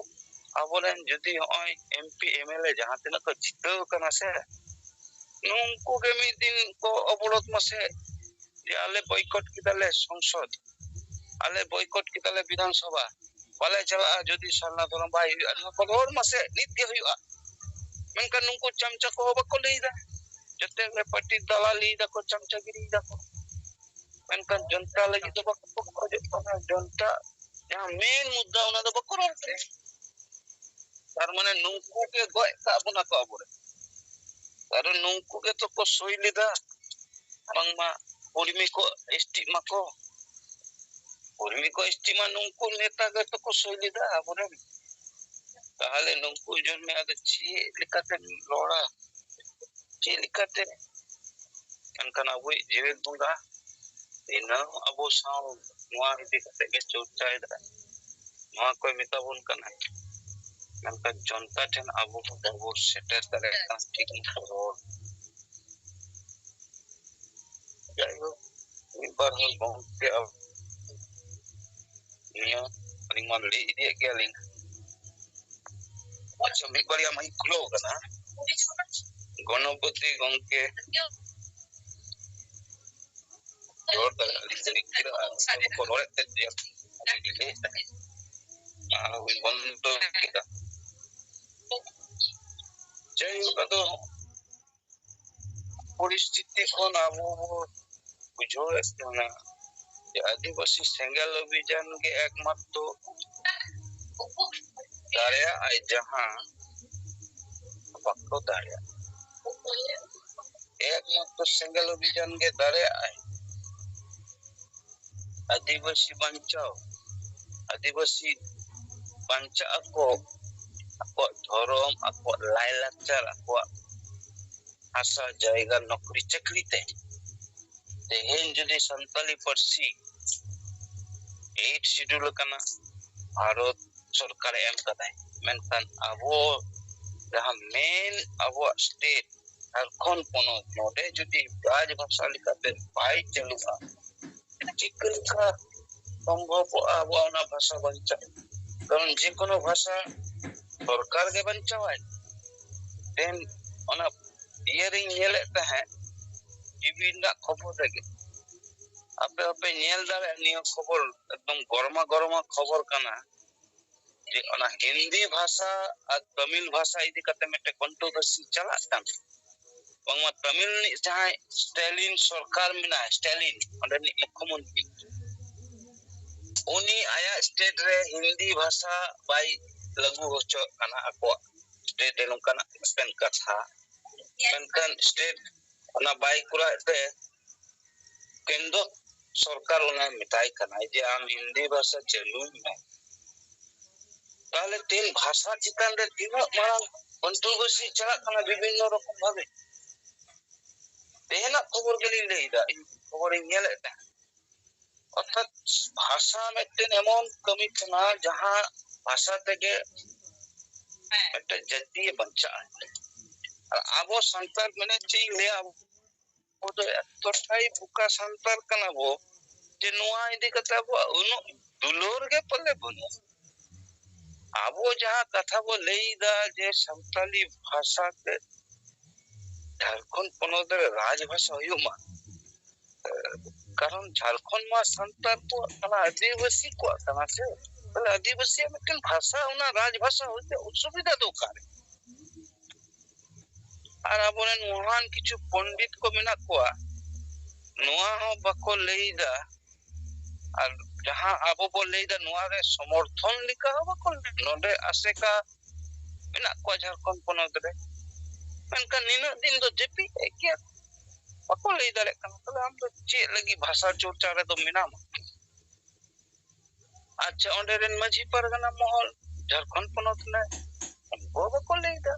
आबोरेन जदी होय एमपी एमएलए जहां तिना को जितो कना से नुंकु के मी दिन को अवरोध मसे जे आले बॉयकॉट किदाले संसद आले बॉयकॉट किदाले विधानसभा वाले चला जदी सन्ना धर्म भाई को रोड मसे नित्य हुआ मेनका नुंकु चमचा को बको लेदा जते में पट्टी दलाली दा को चमचागिरी दा को मेनका जनता लगी तो बको खोजे जनता यहाँ मेन मुद्दा उना दो बको रोते तार माने नुंकु के गोय का बुना को अबरे तार नुंकु के तो को सोइलिदा बंगमा उर्मी को एसटी मा नुंकु नेता के तो को सोइलिदा अबरे ताहले नुंकु जन में आद ची लिकाते लोड़ा ची लिकाते kan abu jevet bunga ina abu saw ᱱᱚᱣᱟ ᱤᱫᱤ ᱠᱟᱛᱮ ᱜᱮ ᱪᱚᱨᱪᱟᱭᱮᱫᱟ, ᱱᱚᱣᱟ ᱠᱚ ᱢᱮᱛᱟᱵᱚᱱ ᱠᱟᱱᱟ, ᱢᱮᱱᱠᱷᱟन ᱡᱚᱱᱛᱟ ᱴᱷᱮᱱ ᱟᱵᱚ ᱵᱟᱵᱚ ᱥᱮᱴᱮᱨ ᱫᱟᱲᱮᱭᱟᱜ ᱠᱟᱱ ᱴᱷᱤᱠ ᱢᱚᱛᱚ ᱨᱚᱲ, ᱡᱟᱭᱦᱳᱠ ᱢᱤᱫᱵᱟᱨ ᱦᱚᱲ ᱜᱚᱢᱠᱮ ᱱᱤᱭᱟᱹ ᱟᱹᱞᱤᱧ ᱢᱟ ᱞᱟᱹᱭ ᱤᱫᱤᱭᱮᱫ ᱜᱮᱭᱟᱞᱤᱧ, ᱟᱪᱪᱷᱟ ᱢᱤᱫ ᱵᱟᱨᱭᱟ ᱢᱟᱹᱧ ᱠᱷᱩᱞᱟᱹᱣ ᱠᱟᱱᱟ, ᱜᱚᱱᱚᱯᱚᱛᱤ ᱜᱚᱢᱠᱮ ᱨᱚᱲ ᱫᱟᱲᱮᱭᱟᱜ ᱠᱚ ᱨᱚᱲᱮᱫ ᱛᱮ ᱞᱟᱹᱭᱮᱫ ᱛᱟᱦᱮᱸᱫ ᱵᱚᱱᱫᱚ ᱠᱮᱫᱟ, ᱡᱟᱭᱦᱳᱠ ᱟᱫᱚ ᱯᱚᱨᱤᱥᱛᱷᱤᱛᱤ ᱠᱷᱚᱱ ᱟᱵᱚ ᱵᱩᱡᱷᱟᱹᱣᱮᱫ ᱠᱟᱱᱟ যে আদিবাসী সেঙ্গেল অভিযান কে একমাত্র দাঁড়ায় যাহা বাক্য দাঁড়ায় একমাত্র সেঙ্গেল অভিযান কে দাঁড়ায় আদিবাসী বাঞ্চাও আদিবাসী বাঞ্চা ako akwa ধর্ম akwa লাইলাকচার akwa ᱦᱟᱥᱟ ᱡᱟᱭᱜᱟ ᱱᱚᱠᱨᱤ ᱪᱟᱹᱠᱨᱤ ᱛᱮ ᱛᱮᱦᱮᱧ ᱡᱩᱫᱤ ᱥᱟᱱᱛᱟᱞᱤ ᱯᱟᱹᱨᱥᱤ 8 শিডিউল ᱠᱟᱱᱟ ᱵᱷᱟᱨᱚᱛ ᱥᱚᱨᱠᱟᱨᱮ ᱮᱢ ᱠᱟᱫᱟᱭ, ᱢᱮᱱᱠᱷᱟᱱ ᱟᱵᱚ ᱡᱟᱦᱟᱸ ᱢᱮᱱ ᱟᱵᱚᱣᱟᱜ ᱥᱴᱮᱴ ᱡᱷᱟᱲᱠᱷᱚᱸᱰ ᱯᱚᱱᱚᱛ ᱱᱚᱰᱮ ᱡᱩᱫᱤ ᱨᱟᱡᱽ ᱵᱷᱟষᱟ ᱞᱮᱠᱟᱛᱮ ᱵᱟᱭ ᱪᱟᱹᱞᱩᱜᱼᱟ, ᱪᱤᱠᱟᱹ ᱞᱮᱠᱟ ᱥᱚᱢᱵᱷᱚᱵᱚᱜᱼᱟ ᱟᱵᱚᱣᱟᱜ ᱚᱱᱟ ᱵᱷᱟষᱟ ᱵᱟᱧᱪᱟᱜ? কারণ যে কোনো ভাষা সরকার ᱜᱮ ᱵᱟᱧᱪᱟᱣᱟᱭ। ᱛᱮᱦᱮᱧ ᱚᱱᱟ ᱤᱭᱟᱹᱨᱤᱧ ᱧᱮᱞᱮᱫ ᱛᱟᱦᱮᱸᱫ ᱴᱤᱵᱷᱤ ᱨᱮᱱᱟᱜ ᱠᱷᱚᱵᱚᱨ ᱨᱮᱜᱮ, ᱟᱯᱮ ᱦᱚᱸᱯᱮ ᱧᱮᱞ ᱫᱟᱲᱮᱭᱟᱜᱼᱟ ᱱᱤᱭᱟᱹ ᱠᱷᱚᱵᱚᱨ ᱮᱠᱫᱚᱢ ᱜᱚᱨᱢᱟ ᱜᱚᱨᱢᱟ ᱠᱷᱚᱵᱚᱨ ᱠᱟᱱᱟ যে ᱚᱱᱟ হিন্দি ভাষা আর তামিল ভাষা ইদি কাতে ᱢᱤᱫᱴᱮᱱ কন্ট্রোভার্সি ᱪᱟᱞᱟᱜ ᱠᱟᱱᱟ। ᱵᱟᱝᱢᱟ তামিল ᱨᱤᱱᱤᱡ ᱡᱟᱦᱟᱸᱭ ᱥᱴᱮᱞᱤᱱ ᱥᱚᱨᱠᱟর ᱢᱮᱱᱟᱭᱟ, ᱥᱴᱮᱞᱤᱱ ᱚᱸᱰᱮᱱᱤᱡ ᱢᱩᱠᱷᱚᱢᱚᱱᱛᱨী, ᱩᱱᱤ ᱟᱭᱟᱜ ᱥᱴᱮᱴ ᱨᱮ হিন্দি ভাষা ᱵᱟᱭ ᱞᱟᱹᱜᱩ ᱦᱚᱪᱚ ᱠᱟᱱᱟ ᱟᱠᱚᱣᱟᱜ ᱥᱴᱮᱴ ᱨᱮ ᱱᱚᱝᱠᱟᱱᱟᱜ ᱢᱤᱫᱴᱮᱱ ᱠᱟᱛᱷᱟ, ᱢᱮᱱᱠᱷᱟᱱ ᱥᱴᱮᱴ ᱚᱱᱟ ᱵᱟᱭ ᱠᱚᱨᱟᱣᱮᱫ ᱛᱮ কেন্দ্র সরকার ওনায় মেতাই কানা যে আম হিন্দি ভাষা চালুই মে, তাহলে তিন ভাষা চিতান রে তিনাᱹᱜ মারাং কন্ট্রোভার্সি চালাᱜ ᱠᱟᱱᱟ বিভিন্ন রকম ভাবে। তেহেনাᱜ খবর গেলিᱧ ᱞᱟᱹᱭᱫᱟ, ᱤᱧ খবরিᱧ ᱧᱮᱞᱮᱫ ᱛᱟᱦᱮᱸ, অর্থাৎ ভাষা মিᱫᱴᱮᱱ এমন কামি কানা যাহা ভাষা থেকে একটা জাতি বাঁচায়। আর আবো সান্তাল মানে চেয়ে লে আবো তো এতটাই বোকা সান্তাল কানা বো যে নোয়া ইদি কাতে আবো উনো দুলোর গে পলে বনো। আবো যাহা কথা বো লেইদা যে সান্তালি ভাষা তে ঝাড়খণ্ড পনᱚᱛ ᱨᱮ ᱨᱟᱡᱽ ᱵᱷᱟষᱟ ᱦᱩᱭᱩᱜ ᱢᱟ, কারণ ঝাড়খণ্ড মা সান্তাল কো ᱠᱟᱱᱟ আদিবাসী কো ᱠᱟᱱᱟ ᱥᱮ, তাহলে আদিবাসী মিᱫᱴᱮᱱ ভাষা ওনা রাজ ভাষা হইতে অসুবিধা ᱫᱚ ᱚᱠᱟᱨᱮ? আর আবরেন মহান কিছু পণ্ডিত কো মেনাᱜ কোয়া, নোয়া হᱚᱸ বাকো ᱞᱟᱹᱭᱫᱟ, আর যাহা আবো বো ᱞᱟᱹᱭᱫᱟ নোয়া রে সমর্থন লেখা হᱚᱸ বাকো নᱰᱮ ᱟᱥᱮᱠᱟ মেনাᱜ কোয়া ঝাড়খণ্ড পᱚᱱᱚᱛ ᱨᱮ, ᱢᱮᱱᱠᱷᱟᱱ ᱱᱤᱱᱟᱹᱜ ᱫᱤᱱ ᱫᱚ ᱡᱟᱹᱯᱤᱫ ᱮᱫ ᱜᱮᱭᱟ, ᱵᱟᱠᱚ ᱞᱟᱹᱭ ᱫᱟᱲᱮᱭᱟᱜ ᱠᱟᱱᱟ। তাহলে আম ᱫᱚ ᱪᱮᱫ ᱞᱟᱹᱜᱤᱫ ᱵᱷᱟষᱟ ᱪᱚᱨᱪᱟ ᱨᱮᱫᱚ ᱢᱮᱱᱟᱢᱟ? আচ্ছা ᱚᱸᱰᱮ ᱨᱮᱱ ᱢᱟᱹᱡᱷᱤ ᱯᱟᱨᱜᱟᱱᱟ ᱢᱚᱦᱚᱞ ঝাড়খণ্ড ᱯᱚᱱᱚᱛ ᱨᱮ ᱩᱱᱠᱩ ᱵᱟᱠᱚ ᱞᱟᱹᱭᱫᱟ।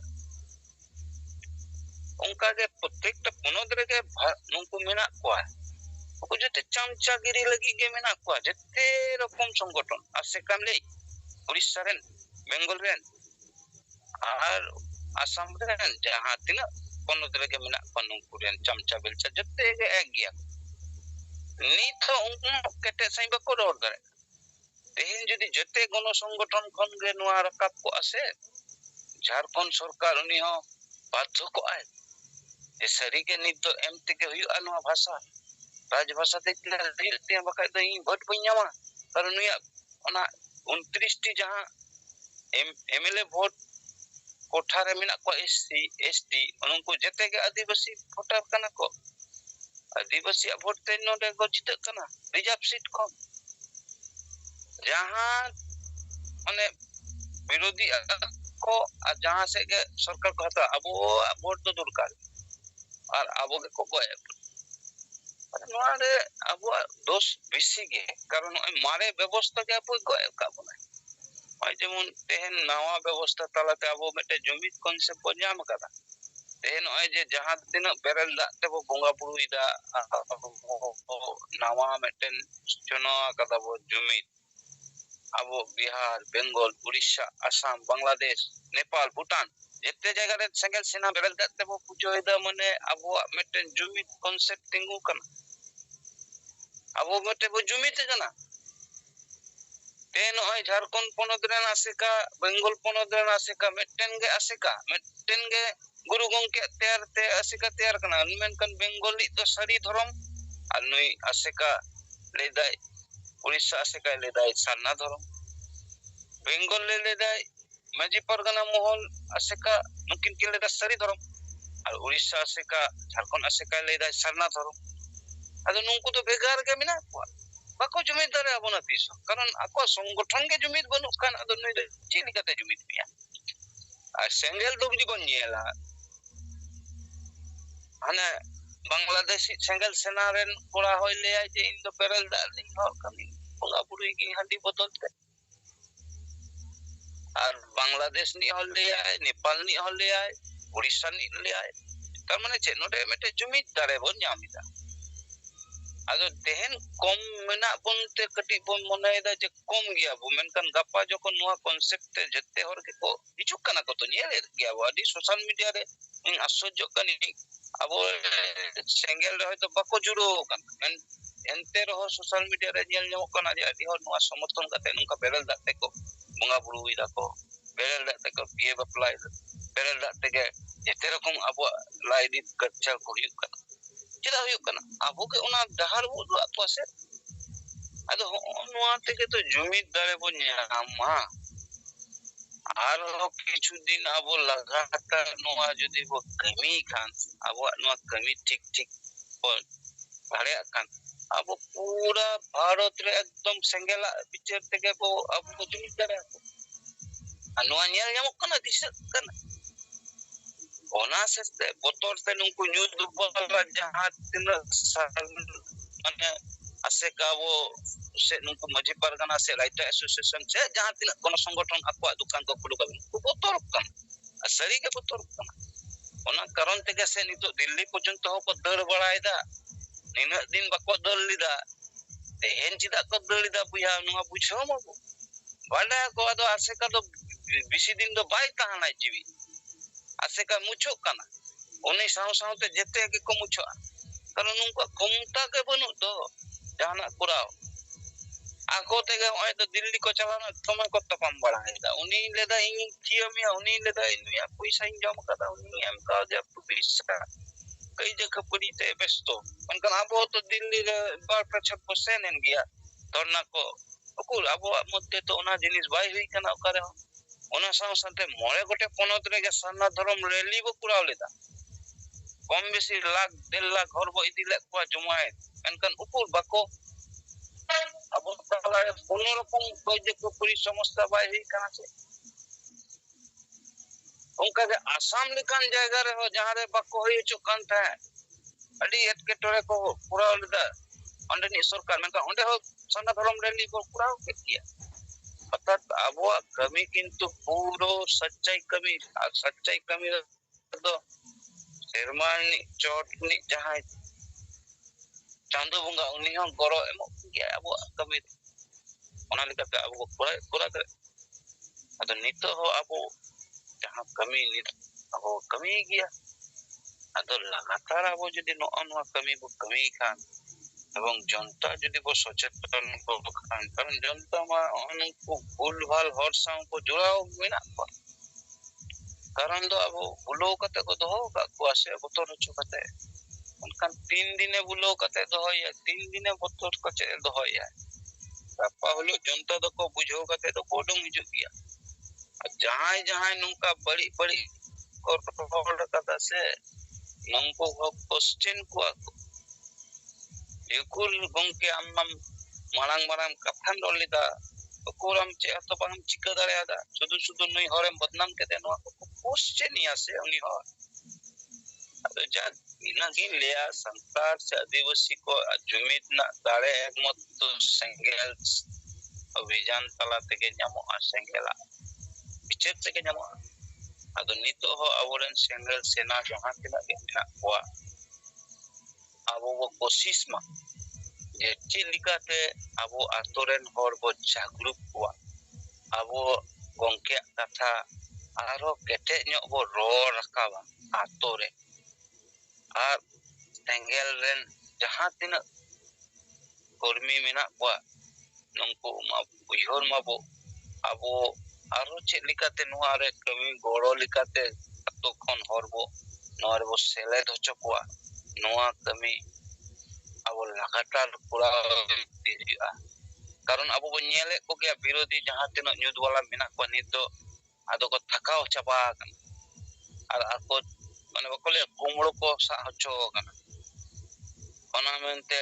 ᱚᱱᱠᱟᱜᱮ ᱯᱨᱚᱛᱮᱠᱴᱟ ᱯᱚᱱᱚᱛ ᱨᱮᱜᱮ ᱱᱩᱠᱩ ᱢᱮᱱᱟᱜ ᱠᱚᱣᱟ, ᱩᱱᱠᱩ ᱡᱚᱛᱚ ᱪᱟᱢᱪᱟᱜᱤᱨᱤ ᱞᱟᱹᱜᱤᱫ ᱜᱮ ᱢᱮᱱᱟᱜ ᱠᱚᱣᱟ, ᱡᱚᱛᱚ রকম সংগঠন আশেকাম ᱞᱟᱹᱭ উড়িষ্যা ᱨᱮᱱ, বেঙ্গল ᱨᱮᱱ আর আসাম ᱨᱮᱱ ᱡᱟᱦᱟᱸ ᱛᱤᱱᱟᱹᱜ ᱯᱚᱱᱚᱛ ᱨᱮᱜᱮ ᱢᱮᱱᱟᱜ ᱠᱚᱣᱟ ᱱᱩᱠᱩ ᱨᱮᱱ ᱪᱟᱢᱪᱟ ᱵᱮᱞᱪᱟ ᱡᱚᱛᱚ ᱜᱮ ᱮᱠ ᱜᱮᱭᱟ। ᱱᱤᱛ ᱦᱚᱸ ᱩᱱᱠᱩ ᱠᱮᱴᱮᱡ ᱥᱟᱺᱦᱤᱡ ᱵᱟᱠᱚ ᱨᱚᱲ ᱫᱟᱲᱮᱭᱟᱜ ᱠᱟᱱᱟ। ᱛᱮᱦᱮᱧ ᱡᱩᱫᱤ ᱡᱚᱛᱚ ᱜᱚᱱᱚ ᱥᱚᱝᱜᱚᱴᱷᱚᱱ ᱠᱷᱚᱱ ᱜᱮ ᱱᱚᱣᱟ ᱨᱟᱠᱟᱵ ᱠᱚᱜᱼᱟ ᱥᱮ, ঝাড়খণ্ড সরকার উনি হᱚᱸ বাধ্য ᱠᱚᱜᱼᱟᱭ যে ᱥᱟᱹᱨᱤᱜᱮ ᱱᱤᱛ ᱫᱚ ᱮᱢ ᱛᱮᱜᱮ ᱦᱩᱭᱩᱜᱼᱟ ᱱᱚᱣᱟ ᱵᱷᱟষᱟ, ᱨᱟᱡᱽ ᱵᱷᱟষᱟ ᱛᱮ ᱦᱩᱭᱩᱜ ᱛᱤᱧᱟ, ᱵᱟᱠᱷᱟᱡ ᱫᱚ ᱤᱧ ᱵᱷᱳᱴ ᱵᱟᱹᱧ ᱧᱟᱢᱟ। ᱠᱟᱨᱚᱱ ᱱᱩᱭᱟᱜ ᱚᱱᱟ 29ᱴᱤ ᱡᱟᱦᱟᱸ এমএলএ ভোট কোঠা রে মেনাᱜ ᱠᱚᱣᱟ এসসি এসটি, উনকু ᱡᱚᱛᱚ ᱜᱮ আদিবাসী ভোটার ᱠᱟᱱᱟ ᱠᱚ। আদিবাসীᱭᱟᱜ ভোট ᱛᱮ ᱱᱚᱰᱮ ᱠᱚ ᱡᱤᱛᱟᱹᱜ ᱠᱟᱱᱟ রিজার্ভ সিট ᱠᱷᱚᱱ। ᱡᱟᱦᱟᱸ ᱢᱟᱱᱮ বিরোধী को আর जहां से के सरकार को हता আবহাওয়া ভোট তো দরকার, আর আবো কে को কয় নোয়া রে আবহাওয়া দোষ বেশি গে, কারণ ওই মারে ব্যবস্থা কে আবো কয় কাবনা, ওই যেমন তেহেন নাওয়া ব্যবস্থা তালাতে আবো মেটে জমিত কনসেপ্ট বো ᱧᱟᱢ ᱠᱟᱫᱟ, te no je jahan tinak berel dak te bo bonga buru ida nawa meten chono kata bo jumit abo Bihar, Bengal, Odisha, Assam, Bangladesh, Nepal, Bhutan jete jaga re sengel sena berel dak te bo pujo ida mane abo meten jumit konsep tingu kana abo mete bo jumit kana te no Jharkhand ponot ren aseka Bengal ponot ren aseka meten ge aseka meten ge guru gongke teyar te aseka teyar kana menkan Bengali to sari dhorom আর নই aseka ledai Odisha aseka ledai sarna dhorom Bengal ledai Maji Pargana Mohol aseka mungkin ki ledai sari dhorom R Odisha aseka Jharkhand aseka ledai sarna dhorom ado nungku to begar ge mena ko bako jumit dare abona tiso karon ako সংগঠন ge jumit banuk kan ado nui chili kate jumit pia R sengel do bidi bon nyela ane Bangladesh sengel senaren kora hoile je indo perel da ning hor kami bonga buru gi handi botol te আর বাংলাদেশ নি হলে নেপাল নি হলে উড়িষ্যা নি হলে তার মানে যে নোটে মেটে জমিত দারে বন জামিদা আদো তেহেন কম মেনা বনতে কটি বন মনে দা যে কম গিয়া বো মেনকান গাপা যখন নোয়া কনসেপ্ট যেতে হর কে কো হিচুক কানা কত নিয়ে গিয়া বো আদি সোশ্যাল মিডিয়া রে আশ্চর্য কানি আবো সেঙ্গেল রে হয়তো বাকো জুড়ো কান এনতে রহ সোশ্যাল মিডিয়া রে ñel ñamok kana je adi hor noa সমর্থন kate nungka berel dak te ko bunga buru ida ko berel dak te ko biye apply berel dak te ge jete rokom abo laidi kerja ko huyuk kana cheda huyuk kana abo ke ona dahar bo do apa se ado noa te ke to jumit dare bo nyama আর কিছু দিন abo লাগাতার নোয়া যদি bo kami kan abo নোয়া kami ঠিক ঠিক bhare kan abo pura bharat re ekdom sengela picture teke bo abo jumit dare noa ñel ñamok kana disa kana ona se botor te nungku nyud bala jahat tina mane aseka abo se nungku Maji Pargana se Writer Association se jahat tina kono songgothon akwa dukan ko khulu kan botor kan sari ke botor kan ona karon tege se nitu Delhi porjonto ko dar baraida nina din bako dal lida tehen chida ko dal lida buya nuwa buchho mo bada ko ado aseka do bisi din do bai tahana jibi aseka mucho kana oni saw saw te jete ke ko mucho karon nungku komta ke banu do jahana kurao ako tege oi to Delhi ko chalana toma ko tapam baraida uni leda ing kiamia uni leda inuya paisa ing jam kada uni am ka ja pisa कई जगह पड़ी थे बेस्तो उनका abo to Delhi re bar prachap ko senen gya torna ko okul abo moddhe to ona jinis bai hui kana okare ona saw sante more gote ponot re ge sarna dhorom rally bo kurao leda কম বেশি লাখ 1.5 লাখ ঘর bo idi lek ko jumai enkan upur bako abo tala কোনো রকম কই যে পুরি সমস্যা bai hui kana se उनका जे आसाम लिखान जायगा रे हो जहां रे बको होई चुकान था अडी एटकेटोरे को पूरा लदा अंडे नि सरकार मेनका अंडे हो सना धर्म रैली को पूरा के किया अर्थात आबो कमी किंतु पूरो सच्चाई कमी तो शेरमानी चोटनी जहां चांदो बुंगा उनी हो गरो एमो किया आबो कमी ओना लिकाते आबो पूरा करे अद नितो हो आबो जहां कमी नित आबो कमी गया ado lagatar abo jodi no anwa kami bo kami kan এবং জনতা যদি বো সচেতন ko kan karon Janata ma onku bhul bhal hor saw ko jorao mena ko karon do abo bulo kate ko doho ka ko ase botor chu kate unkan 3 dine bulo kate doho ya 3 dine botor ko che doho ya apa holo Janata do ko bujho kate do kodong hiju gya jahan nungka bari ko rol kata se nungku question ko ekul gongke ammam marang kathan rolida okuram che ato bang chika dare ada sudu nui horem badnam kete no question ya se uni hor ado ja ina gin leya santar se adivasi ko jumit na dare ekmot sengel অভিযান tala tege nyamo sengela bichek tege nyamo ᱟᱫᱚ ᱱᱤᱛᱚᱜ ᱦᱚᱸ ᱟᱵᱚᱨᱮᱱ ᱥᱮᱸᱜᱮᱞ ᱥᱮᱱᱟ ᱡᱟᱦᱟᱸ ᱛᱤᱱᱟᱹᱜ ᱜᱮ ᱢᱮᱱᱟᱜ ᱠᱚᱣᱟ ᱟᱵᱚ ᱵᱚ ᱠᱳᱥᱤᱥ ᱢᱟ ᱡᱮ ᱪᱮᱫ ᱞᱮᱠᱟᱛᱮ ᱟᱵᱚ ᱟᱛᱳ ᱨᱮᱱ ᱦᱚᱲ ᱵᱚ ᱡᱟᱜᱽᱨᱩᱠ ᱠᱚᱣᱟ ᱟᱵᱚ ᱜᱚᱝᱠᱮᱭᱟᱜ ᱠᱟᱛᱷᱟ ᱟᱨᱦᱚᱸ ᱠᱮᱴᱮᱡ ᱧᱚᱜ ᱵᱚ ᱨᱚᱲ ᱨᱟᱠᱟᱵᱟ ᱟᱛᱳ ᱨᱮ ᱟᱨ ᱥᱮᱸᱜᱮᱞ ᱨᱮᱱ ᱡᱟᱦᱟᱸ ᱛᱤᱱᱟᱹᱜ ᱠᱚᱨᱢᱤ ᱢᱮᱱᱟᱜ ᱠᱚᱣᱟ ᱱᱩᱝᱠᱩ ᱢᱟ ᱩᱭᱦᱟᱹᱨ ᱢᱟᱵᱚ ᱟᱵᱚ ᱟᱨᱦᱚᱸ ᱪᱮᱫ ᱞᱮᱠᱟᱛᱮ ᱱᱚᱣᱟ ᱨᱮ ᱠᱟᱹᱢᱤ ᱜᱚᱲᱚ ᱞᱮᱠᱟᱛᱮ ᱟᱛᱳ ᱠᱷᱚᱱ ᱦᱚᱲ ᱵᱚ ᱱᱚᱣᱟ ᱨᱮᱵᱚ ᱥᱮᱞᱮᱫ ᱦᱚᱪᱚ ᱠᱚᱣᱟ ᱱᱚᱣᱟ ᱠᱟᱹᱢᱤ ᱟᱵᱚ ᱞᱟᱜᱟᱛᱟᱨ ᱠᱚᱨᱟᱣ ᱤᱫᱤ ᱦᱩᱭᱩᱜᱼᱟ ᱠᱟᱨᱚᱱ ᱟᱵᱚ ᱵᱚ ᱧᱮᱞᱮᱫ ᱠᱚᱜᱮᱭᱟ ᱵᱤᱨᱳধী ᱡᱟᱦᱟᱸ ᱛᱤᱱᱟᱹᱜ ᱧᱩᱛ ᱵᱟᱞᱟ ᱢᱮᱱᱟᱜ ᱠᱚᱣᱟ ᱱᱤᱛ ᱫᱚ ᱟᱫᱚ ᱠᱚ ᱛᱷᱟᱠᱟᱣ ᱪᱟᱵᱟ ᱟᱠᱟᱱᱟ ᱟᱨ ᱟᱠᱚ ᱢᱟᱱᱮ ᱵᱟᱠᱚ ᱞᱟᱹᱭᱟ ᱠᱩᱢᱲᱳ ᱠᱚ ᱥᱟᱵ ᱦᱚᱪᱚ ᱟᱠᱟᱱᱟ ᱚᱱᱟ ᱢᱮᱱᱛᱮ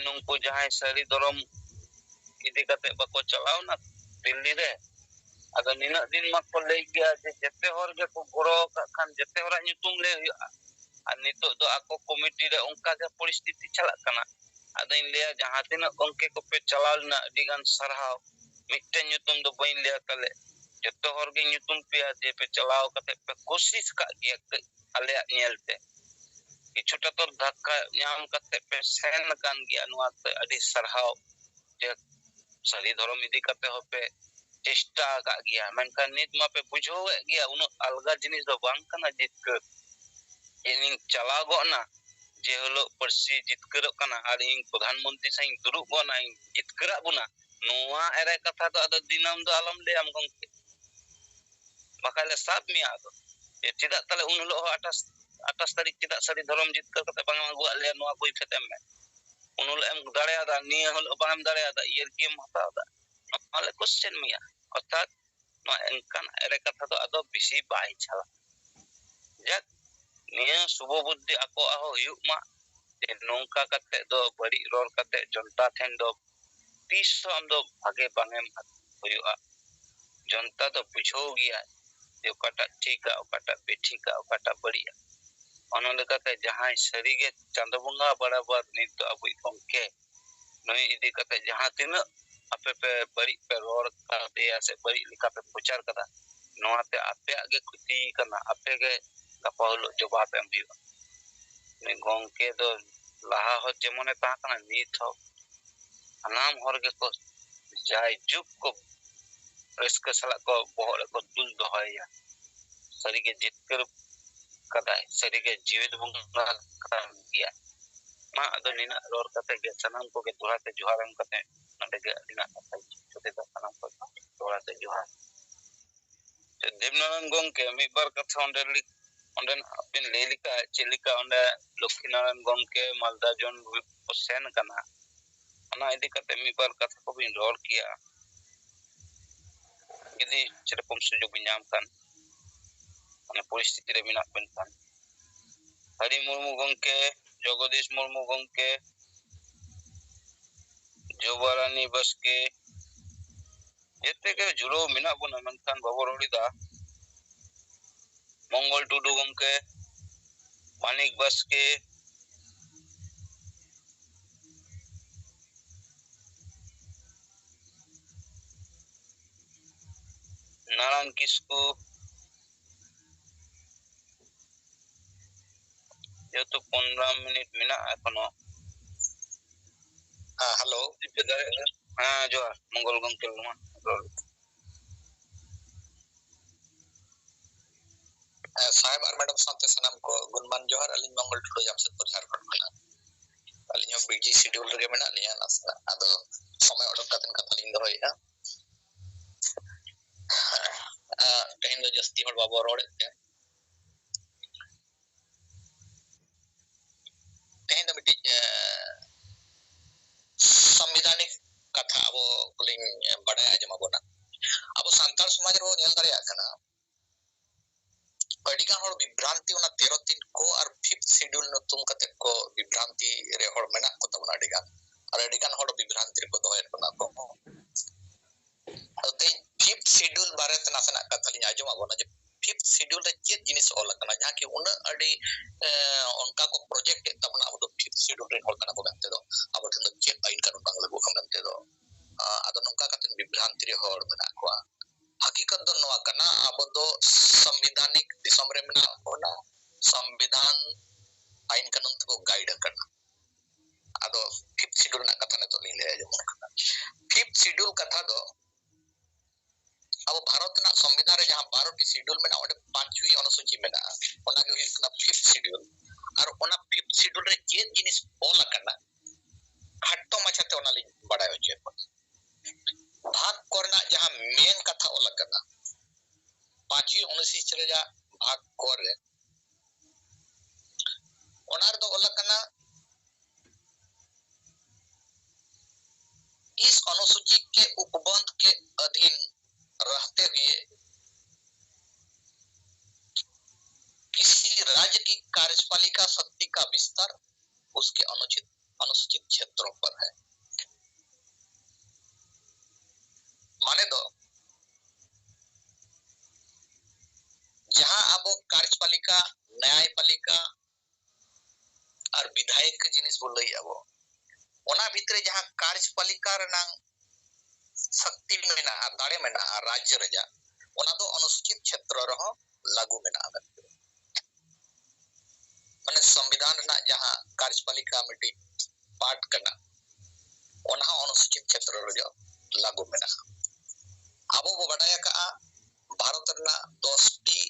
ᱱᱩᱝᱠᱩ ᱡᱟᱦᱟᱸᱭ ᱥᱟᱹᱨᱤ ᱫᱷᱚᱨᱚᱢ ᱤᱫᱤ ᱠᱟᱛᱮ ᱵᱟᱠᱚ ᱪᱟᱞᱟᱣᱱᱟ ᱫᱤল্ᱞᱤ ᱨᱮ ᱟᱫᱚ ᱱᱤᱱᱟᱹᱜ ᱫᱤᱱ ᱢᱟᱠᱚ ᱞᱟᱹᱭ ᱜᱮᱭᱟ ᱡᱮ ᱡᱮᱛᱮ ᱦᱚᱲ ᱜᱮᱠᱚ ᱜᱚᱲᱚ ᱟᱠᱟᱫ ᱠᱷᱟᱱ ᱡᱮᱛᱮ ᱦᱚᱲᱟᱜ ᱧᱩᱛᱩᱢ ᱞᱟᱹᱭ ᱦᱩᱭᱩᱜᱼᱟ ᱟᱨ ᱱᱤᱛᱚᱜ ᱫᱚ ᱟᱠᱚ ᱠᱚᱢᱤᱴᱤ ᱨᱮ ᱚᱱᱠᱟᱜᱮ ᱯᱚᱨᱤᱥᱛᱷᱤᱛᱤ ᱪᱟᱞᱟᱜ ᱠᱟᱱᱟ ᱟᱫᱚᱧ ᱞᱟᱹᱭᱟ ᱡᱟᱦᱟᱸ ᱛᱤᱱᱟᱹᱜ ᱜᱚᱝᱠᱮ ᱠᱚᱯᱮ ᱪᱟᱞᱟᱣ ᱞᱮᱱᱟ ᱟᱹᱰᱤᱜᱟᱱ ᱥᱟᱨᱦᱟᱣ ᱢᱤᱫᱴᱮᱱ ᱧᱩᱛᱩᱢ ᱫᱚ ᱵᱟᱹᱧ ᱞᱟᱹᱭᱟ ᱛᱟᱦᱞᱮ ᱡᱚᱛᱚ ᱦᱚᱲ ᱜᱮ ᱧᱩᱛᱩᱢ ᱯᱮᱭᱟ ᱡᱮ ᱯᱮ ᱪᱟᱞᱟᱣ ᱠᱟᱛᱮ ᱯᱮ ᱠᱳᱥᱤᱥ ᱠᱟᱜ ᱜᱮᱭᱟ ᱠᱟᱹᱡ ᱟᱞᱮᱭᱟᱜ ᱧᱮᱞᱛᱮ ᱠᱤᱪᱷᱩᱴᱟ ᱛᱚ ᱫᱷᱟᱠᱠᱟ ᱧᱟᱢ ᱠᱟᱛᱮ ᱯᱮ ᱥᱮᱱ ᱟᱠᱟᱱ ᱜᱮᱭᱟ ᱱᱚᱣᱟᱛᱮ ᱟᱹᱰᱤ ᱥᱟᱨᱦᱟᱣ ᱡᱮ ᱥᱟᱹᱨᱤ ᱫᱷᱚᱨᱚᱢ ᱤᱫᱤ ᱠᱟᱛᱮ ᱦᱚᱸᱯᱮ ᱪᱮᱥᱴᱟ ᱟᱠᱟᱫ ᱜᱮᱭᱟ ᱢᱮᱱᱠᱷᱟन ᱱᱤᱛ ᱢᱟᱯᱮ ᱵᱩᱡᱷᱟᱹᱣᱮᱫ ᱜᱮᱭᱟ ᱩᱱᱟᱹᱜ ᱟᱞᱜᱟ ᱡᱤᱱᱤᱥ ᱫᱚ ᱵᱟᱝ ᱠᱟᱱᱟ ᱡᱤᱛᱠᱟᱹᱨ ᱤᱧᱤᱧ ᱪᱟᱞᱟᱣ ᱜᱚᱫ ᱱᱟ ᱡᱮ ᱦᱤᱞᱳᱜ ᱯᱟᱹᱨᱥᱤ ᱡᱤᱛᱠᱟᱹᱨᱚᱜ ᱠᱟᱱᱟ ᱟᱨ ᱤᱧ ᱯᱨᱚᱫᱷᱟᱱ ᱢᱚᱱᱛᱨᱤ ᱥᱟᱶ ᱤᱧ ᱫᱩᱲᱩᱵ ᱜᱚᱫ ᱱᱟ ᱤᱧ ᱡᱤᱛᱠᱟᱹᱨᱟᱜ ᱵᱚᱱᱟ ᱱᱚᱣᱟ ᱮᱲᱮ ᱠᱟᱛᱷᱟ ᱫᱚ ᱟᱫᱚ ᱫᱤᱱᱟᱹᱢ ᱫᱚ ᱟᱞᱚᱢ ᱞᱟᱹᱭᱟᱢ ᱜᱚᱝᱠᱮ ᱵᱟᱠᱷᱟᱡ ᱞᱮ ᱥᱟᱵ ᱢᱮᱭᱟ ᱟᱫᱚ ᱪᱮᱫᱟᱜ ᱛᱟᱦᱞᱮ ᱩᱱ ᱦᱤᱞᱳᱜ ᱦᱚᱸ 28 ᱛᱟᱹᱨᱤᱠᱷ ᱪᱮᱫᱟᱜ ᱥᱟᱹᱨᱤ ᱫᱷᱚᱨᱚᱢ ᱡᱤᱛᱠᱟᱹᱨ ᱠᱟᱛᱮ ᱵᱟᱝ ᱟᱹᱜᱩᱣᱟᱫ ᱞᱮᱭᱟ ᱱᱚᱣᱟ ᱠᱳᱭᱯᱷᱮᱛ ᱮᱢ ᱢᱮ ᱩᱱ ᱦᱤᱞᱳᱜ ᱮᱢ ᱫᱟᱲᱮᱭᱟᱫᱟ ᱱᱤᱭᱟᱹ ᱦᱤᱞᱳᱜ ᱵᱟᱝ ᱮᱢ ᱫᱟᱲᱮᱭᱟᱫᱟ ᱤᱭᱟᱹᱨᱠᱤᱢ ᱦᱟᱛᱟᱣᱫᱟ ᱱᱚᱣᱟ ᱞᱮ ᱠᱚᱥᱪᱮᱱ ᱢᱮᱭᱟ ᱚᱨᱛᱷᱟᱛ ᱱᱚᱣᱟ ᱮᱱᱠᱟᱱ ᱮᱲᱮ ᱠᱟᱛᱷᱟ ᱫᱚ ᱟᱫᱚ ᱵᱮᱥᱤ ᱵᱟᱭ ᱪᱟᱞᱟᱜ ᱡᱟᱠ ᱱᱤᱭᱟᱹ ᱥᱩᱵᱷᱚ ᱵᱩᱫᱽᱫᱷᱤ ᱟᱠᱚᱣᱟᱜ ᱦᱚᱸ ᱦᱩᱭᱩᱜ ᱢᱟ ᱡᱮ ᱱᱚᱝᱠᱟ ᱠᱟᱛᱮ ᱫᱚ ᱵᱟᱹᱲᱤᱡ ᱨᱚᱲ ᱠᱟᱛᱮ ᱡᱚᱱᱛᱟ ᱴᱷᱮᱱ ᱫᱚ ᱛᱤᱥ ᱦᱚᱸ ᱟᱢ ᱫᱚ ᱵᱷᱟᱜᱮ ᱵᱟᱝ ᱮᱢ ᱦᱩᱭᱩᱜᱼᱟ ᱡᱚᱱᱛᱟ ᱫᱚ ᱵᱩᱡᱷᱟᱹᱣ ᱜᱮᱭᱟ ᱡᱮ ᱚᱠᱟᱴᱟᱜ ᱴᱷᱤᱠᱟ ᱚᱠᱟᱴᱟᱜ ᱵᱮᱴᱷᱤᱠᱟ ᱚᱠᱟᱴᱟᱜ ᱵᱟᱹᱲᱤᱡᱼᱟ ᱚᱱᱟ ᱞᱮᱠᱟᱛᱮ ᱡᱟᱦᱟᱸᱭ ᱥᱟᱹᱨᱤᱜᱮ ᱪᱟᱸᱫᱳ ᱵᱚᱸᱜᱟ ᱵᱟᱨᱟᱵᱟᱨ ᱱᱤᱛ ᱫᱚ ᱟᱵᱚᱭᱤᱡ ᱜᱚᱝᱠᱮ ᱱᱩᱭ ᱤᱫᱤ ᱠᱟᱛᱮ ᱡᱟᱦᱟᱸ ᱛᱤᱱᱟᱹᱜ ᱟᱯᱮ ᱯᱮ ᱵᱟᱹᱲᱤᱡ ᱯᱮ ᱨᱚᱲ ᱠᱟᱫᱮᱭᱟ ᱥᱮ ᱵᱟᱹᱲᱤᱡ ᱞᱮᱠᱟ ᱯᱮ ᱯᱨᱚᱪᱟᱨ ᱠᱟᱫᱟ ᱱᱚᱣᱟᱛᱮ ᱟᱯᱮᱭᱟᱜ ᱜᱮ ᱠᱷᱚᱛᱤ ᱠᱟᱱᱟ ᱟᱯᱮ ᱜᱮ ᱜᱟᱯᱟ ᱦᱤᱞᱳᱜ ᱡᱚᱵᱟᱵ ᱮᱢ ᱦᱩᱭᱩᱜᱼᱟ ᱩᱱᱤ ᱜᱚᱝᱠᱮ ᱫᱚ ᱞᱟᱦᱟ ᱦᱚᱸ ᱡᱮᱢᱚᱱᱮ ᱛᱟᱦᱮᱸ ᱠᱟᱱᱟ ᱱᱤᱛ ᱦᱚᱸ ᱥᱟᱱᱟᱢ ᱦᱚᱲ ᱜᱮᱠᱚ ᱡᱟᱭᱡᱩᱜᱽ ᱠᱚ ᱨᱟᱹᱥᱠᱟᱹ ᱥᱟᱞᱟᱜ ᱠᱚ ᱵᱚᱦᱚᱜ ᱨᱮᱠᱚ ᱛᱩᱞ ᱫᱚᱦᱚᱭᱟ ᱥᱟᱹᱨᱤᱜᱮ ᱡᱤᱛᱠᱟᱹᱨ ᱠᱟᱫᱟᱭ ᱥᱟᱹᱨᱤᱜᱮ ᱡᱤᱣᱮᱫ ᱵᱚᱸᱜᱟ ᱠᱟᱱ ᱜᱮᱭᱟ ᱢᱟ ᱟᱫᱚ ᱱᱤᱱᱟᱹᱜ ᱨᱚᱲ ᱠᱟᱛᱮ ᱜᱮ ᱥᱟᱱᱟᱢ ᱠᱚᱜᱮ ᱫᱚᱦᱲᱟᱛᱮ ᱡᱚᱦᱟᱨ ᱮᱢ ᱠᱟᱛᱮ ᱱᱚᱰᱮ ᱜᱮ ᱟᱹᱰᱤᱱᱟᱜ ᱠᱟᱛᱷᱟ ᱡᱚᱛᱚ ᱥᱟᱱᱟᱢ ᱠᱚ ᱫᱚᱦᱲᱟᱛᱮ ᱡᱚᱦᱟᱨ ᱫᱮᱵᱱᱟᱨᱟᱭᱚᱱ ᱜᱚᱝᱠᱮ ᱢᱤᱫ ᱵᱟᱨ ᱠᱟᱛᱷᱟ ᱚᱸᱰᱮᱱᱟᱜ ᱵᱤᱱ ᱞᱟᱹᱭ ᱞᱮᱠᱟ ᱪᱮᱫ ᱞᱮᱠᱟ ᱚᱸᱰᱮ ᱞᱚᱠᱠᱷᱤ ᱱᱟᱨᱟᱭᱚᱱ ᱜᱚᱝᱠᱮ ᱢᱟᱞᱫᱟ ᱡᱚᱱ ᱠᱚ ᱥᱮᱱ ᱠᱟᱱᱟ ᱚᱱᱟ ᱤᱫᱤ ᱠᱟᱛᱮ ᱢᱤᱫ ᱵᱟᱨ ᱠᱟᱛᱷᱟ ᱠᱚᱵᱤᱱ ᱨᱚᱲ ᱠᱮᱭᱟ ᱡᱩᱫᱤ ᱥᱮᱨᱚᱠᱚᱢ ᱥᱩᱡᱳᱜ ᱵᱤᱱ ᱧᱟᱢ ᱠᱷᱟᱱ ᱚᱱᱟ ᱯᱚᱨᱤᱥᱛᱷᱤᱛᱤ ᱨᱮ ᱢᱮᱱᱟᱜ ᱵᱤᱱ ᱠᱷᱟᱱ ᱦᱟᱨᱤ ᱢᱩᱨᱢᱩ ᱜᱚᱝᱠᱮ ᱡᱚᱜᱚᱫᱤᱥ ᱢᱩᱨᱢᱩ ᱜᱚᱝᱠᱮ ᱡᱚᱵᱟᱨᱟᱱᱤ ᱵᱟᱥᱠᱮ ᱡᱮᱛᱮ ᱜᱮ ᱡᱩᱲᱟᱹᱣ ᱢᱮᱱᱟᱜ ᱵᱚᱱᱟ ᱢᱮᱱᱠᱷᱟᱱ ᱵᱟᱵᱚ ᱨᱚᱲᱮᱫᱟ ᱢᱚᱝᱜᱚᱞ ᱴᱩᱰᱩ ᱜᱚᱝᱠᱮ ᱢᱟᱱᱤᱠ ᱵᱟᱥᱠᱮ नारायण किस्कू যেহেতু 15 মিনিট মেনা এখনো হ্যালো হ্যাঁ জোহার মঙ্গল গঙ্কেল মা साहेब और मैडम साथे सनाम को गुणमान जोहार अलिन मंगल टुडू जामशेदपुर झारखंड खना अलिन हो बिजी शेड्यूल रे मेना लिया नासना आदो समय ओडक कातन कथा लिन दोहयआ तेहन दो जस्ती हर बाबो रोड़े ते तेहन दो मिटी संविधानिक कथा अब कुलिन बड़ाय आजमा बोना अब सांताल समाज रो नेल दाड़िया कना अडिगान हर विभ्रांति उना 13 को और 5th शेड्यूल नतुम कते को विभ्रांति रे हर मेना को तबना अडिगान और अडिगान हर विभ्रांति रे को दोहयत बना को ते 5th शेड्यूल बारे त नासना कथा लिन आजमा बोना जे 5th शेड्यूल रे चेत जिनिस ओल कना जहां कि उना अडी उनका को प्रोजेक्ट तबना अब 5th शेड्यूल रे हर कना को गते दो अब ठन चेत आइन कानून बांग लगो हम गते दो आदो नोका कते विभ्रांति रे हर मेना को हकीकत दो नवा करना अब दो संविधानिक दिसम रे मेना ओना संविधान आइन कानून को गाइड करना आदो फिफ्थ शेड्यूल ना कथा ने तो ले जमन करना फिफ्थ शेड्यूल कथा दो अब भारत ना संविधान रे जहां 12 टी शेड्यूल में ना ओडे पांचवी अनुसूची में ना ओना के हुई ना फिफ्थ शेड्यूल और ओना फिफ्थ शेड्यूल रे जे जिनिस बोल करना खट्टो मछते ओना लिंग बड़ा हो जे भाग करना जहां मेन कथा ओला करना पांचवी अनुसूची रे जा भाग कर रे ओनार दो ओला करना इस अनुसूची के उपबंध के अधीन रहते हुए किसी राज्य की कार्यपालिका शक्ति का विस्तार उसके अनुसूचित क्षेत्रों पर है। माने दो जहां अब कार्यपालिका न्यायपालिका और विधायक जिनिस बोल रही अब ओना भीतरे जहां कार्यपालिका रना शक्ति मेना दाड़े मेना राज्य रजा ओना दो अनुसूचित क्षेत्र रहो लागू मेना माने संविधान ना जहां कार्यपालिका मिटी पाठ करना ओना अनुसूचित क्षेत्र रजा लागू मेना आबो बो बडाया का भारत रना 10 टी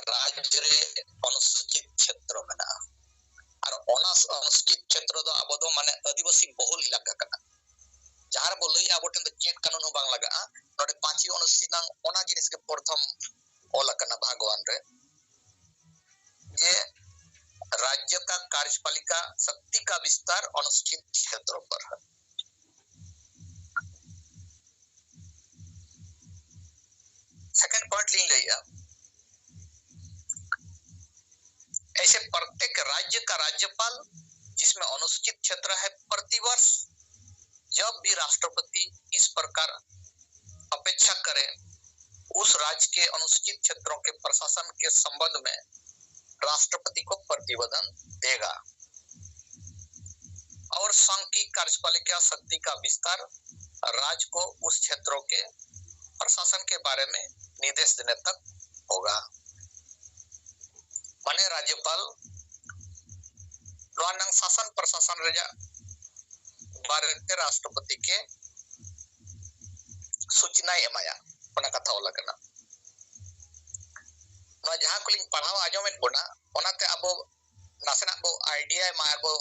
राज्य रे अनुसूचित क्षेत्र मेना और ओना अनुसूचित क्षेत्र दो आबो दो माने आदिवासी बहुल इलाका करना जहार बोल लई आबो ठन चेक कानून हो बांग लगा नोडे पांचवी अनुसूची नंग ओना जिनिस के प्रथम ओला करना भगवान रे जे राज्य का कार्यपालिका शक्ति का विस्तार अनुसूचित क्षेत्रों पर है। सेकंड पॉइंट लिंग लिया ऐसे प्रत्येक राज्य का राज्यपाल जिसमें अनुसूचित क्षेत्र है प्रतिवर्ष जब भी राष्ट्रपति इस प्रकार अपेक्षा करे उस राज्य के अनुसूचित क्षेत्रों के प्रशासन के संबंध में राष्ट्रपति को प्रतिवेदन देगा और संघ की कार्यपालिका शक्ति का विस्तार राज्य को उस क्षेत्रों के प्रशासन के बारे में निर्देश देने तक होगा। माने राज्यपाल लोअनंग शासन प्रशासन रेजा भारत के राष्ट्रपति के सूचना एमाया ओना कथा ओला करना ना जहां कुलिंग पढ़ाव आजमेट बोना ओनाते अब नासेना बो आइडिया मारबो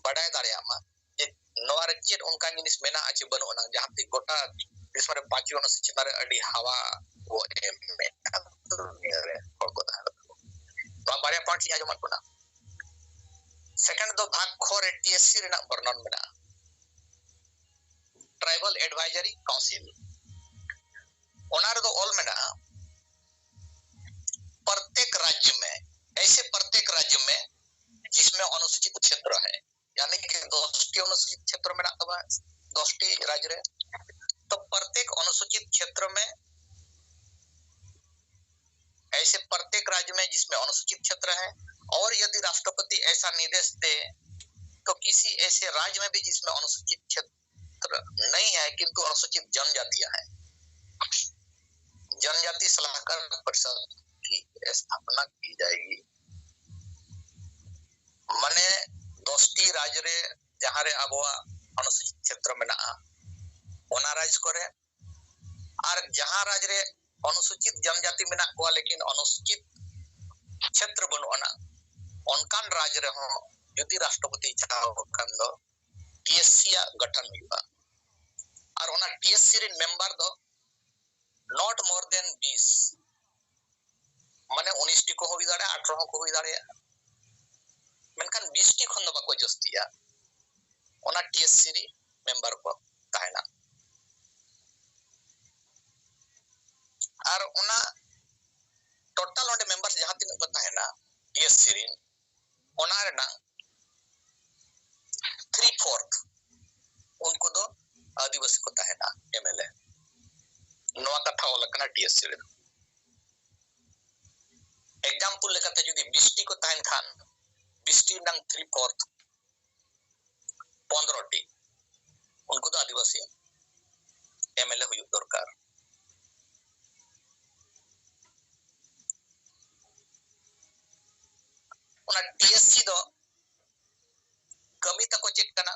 बडाय दाड़िया मा जे नोआ रे चेत उनका जिनिस मेना आचे बनो ओना जहां ति गोटा दिसमारे पांचवी अनुसूची बारे अडी हवा वो एमे दुनिया रे को दा तो बारे पॉइंट या जमन बोना सेकंड दो भाग खोर टीएससी रेना वर्णन मेना ट्राइबल एडवाइजरी काउंसिल ओनार दो ऑल मेना प्रत्येक राज्य में ऐसे प्रत्येक राज्य में जिसमें अनुसूचित क्षेत्र है यानी कि 10 टी अनुसूचित क्षेत्र में ना 10 टी राज्य रे तो प्रत्येक अनुसूचित क्षेत्र में ऐसे प्रत्येक राज्य में जिसमें अनुसूचित क्षेत्र है और यदि राष्ट्रपति ऐसा निर्देश दे तो किसी ऐसे राज्य में भी जिसमें अनुसूचित क्षेत्र नहीं है किंतु अनुसूचित जनजातियां हैं जनजाति सलाहकार परिषद की स्थापना की जाएगी। माने 10 टी राज्य रे जहां रे आबोआ अनुसूचित क्षेत्र में ना ओना राज्य करे और जहां राज्य रे अनुसूचित जनजाति में ना को लेकिन अनुसूचित क्षेत्र बनुआना उनकान राज्य रे हो यदि राष्ट्रपति चाहो खान दो टीएससी या गठन हुआ और ओना टीएससी रे मेंबर दो नॉट मोर देन 20 माने 19 टी को हुई दाड़े 18 को हुई दाड़े मेनखान 20 टी खन दो बाको जस्तिया ओना टीएससी री मेंबर को ताहेना और ओना टोटल ओंडे मेंबर्स जहां तीन को ताहेना टीएससी री ओना रे ना 3/4 उनको दो आदिवासी को ताहेना एमएलए नोआ कथा ओला कना टीएससी रे एग्जांपल लेकाते जदि 20 टी को ताहेन खान 20 टी नंग 3/4 15 टी उनको तो आदिवासी एमएलए हुई दरकार ᱚᱱᱟ ᱴᱤএᱥᱥᱤ ᱫᱚ ᱠᱟᱹᱢᱤ ᱛᱟᱠᱚ ᱪᱮᱫ ᱠᱟᱱᱟ?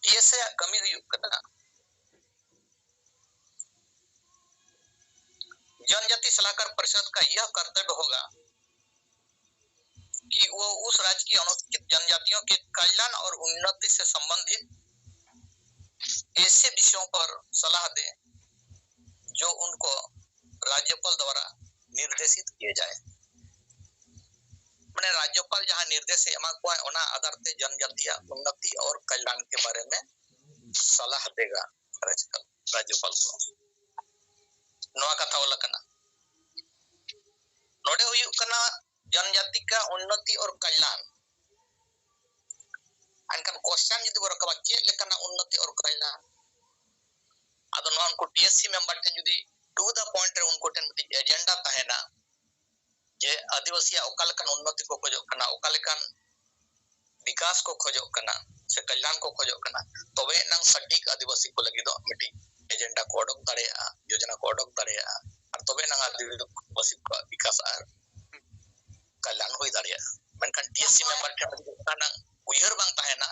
टीएससी कमी हुई जनजाति सलाहकार परिषद का यह कर्तव्य होगा कि वो उस राज्य की अनुसूचित जनजातियों के कल्याण और उन्नति से संबंधित ऐसे विषयों पर सलाह दे जो उनको राज्यपाल द्वारा निर्देशित किए जाए। मैंने राज्यपाल जहां निर्देश एमा को ओना आधार ते जनजातीय उन्नति और कल्याण के बारे में सलाह देगा राज्यपाल को। नोआ कथा वाला कना नोडे हुयु कना जनजाति का उन्नति और कल्याण अनकन क्वेश्चन यदि वो रखबा चेक लेकना उन्नति और कल्याण आदो नोआ उनको टीएससी मेंबर टे यदि टू द पॉइंट रे उनको टेन एजेंडा तहेना जे आदिवासी ओकालकन उन्नति को खोजो कना ओकालकन विकास को खोजो कना से कल्याण को खोजो कना तबे नंग सटीक आदिवासी को लगी दो मिटी एजेंडा को ओडक दाड़ेया योजना को ओडक दाड़ेया और तबे नंग आदिवासी को विकास और कल्याण होई दाड़ेया। मेनखान टीएससी मेंबर टे कना उयहर बांग तहेना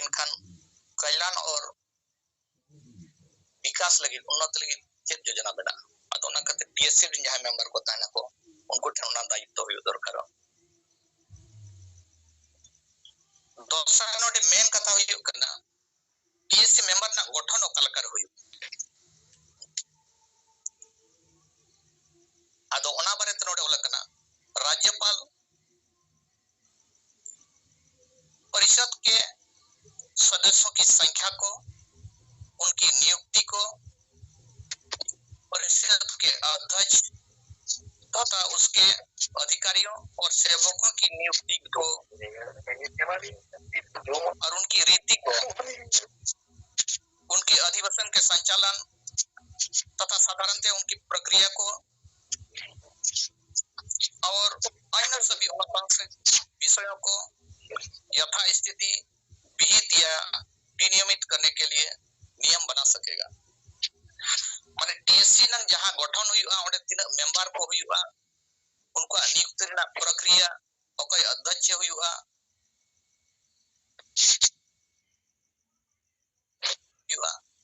एनखान कल्याण और विकास लगी उन्नति लगी चेत योजना बना अतो ना कते टीएससी दिन जहां मेंबर को तहना को उनको ठेवना दायित्व हुई दरकार। दोसरा नोडे मेन कथा हुई कना टीएससी मेंबर ना गठन ओकालकार हुई आदो ओना बारे ते नोडे ओला कना राज्यपाल परिषद के सदस्यों की संख्या को उनकी नियुक्ति को परिषद के अध्यक्ष तथा उसके अधिकारियों और सेवकों की नियुक्ति को और उनकी रीति को उनके अधिवेशन के संचालन तथा साधारणतः उनकी प्रक्रिया को और अन्य सभी विषयों को यथास्थिति विहित या विनियमित करने के लिए नियम बना सकेगा। माने टीएससी नंग जहां गठन हुआ ओडे तीन मेंबर को हुआ उनको नियुक्ति ना प्रक्रिया ओकय अध्यक्ष हुआ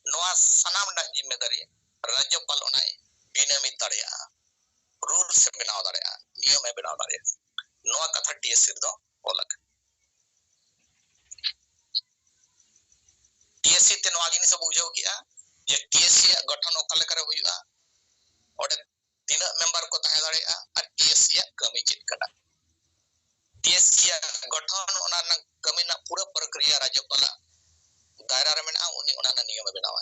नोआ सनाम ना जिम्मेदारी राज्यपाल ओनाय विनियमित दाड़ेया रूल से बनाव दाड़ेया नियम है बनाव दाड़ेया नोआ कथा टीएससी दो ओलक टीएससी ते नोआ जिनिस बुझाव किया जे टीएससी गठन ओकालकर हुआ ओडे तीन मेंबर को तहे दाड़ेया और टीएससी कमी चेक कना टीएससी गठन ओना ना कमी ना पूरा प्रक्रिया राज्यपाल दायरा रे मेना उनी ओना ना नियम बनावा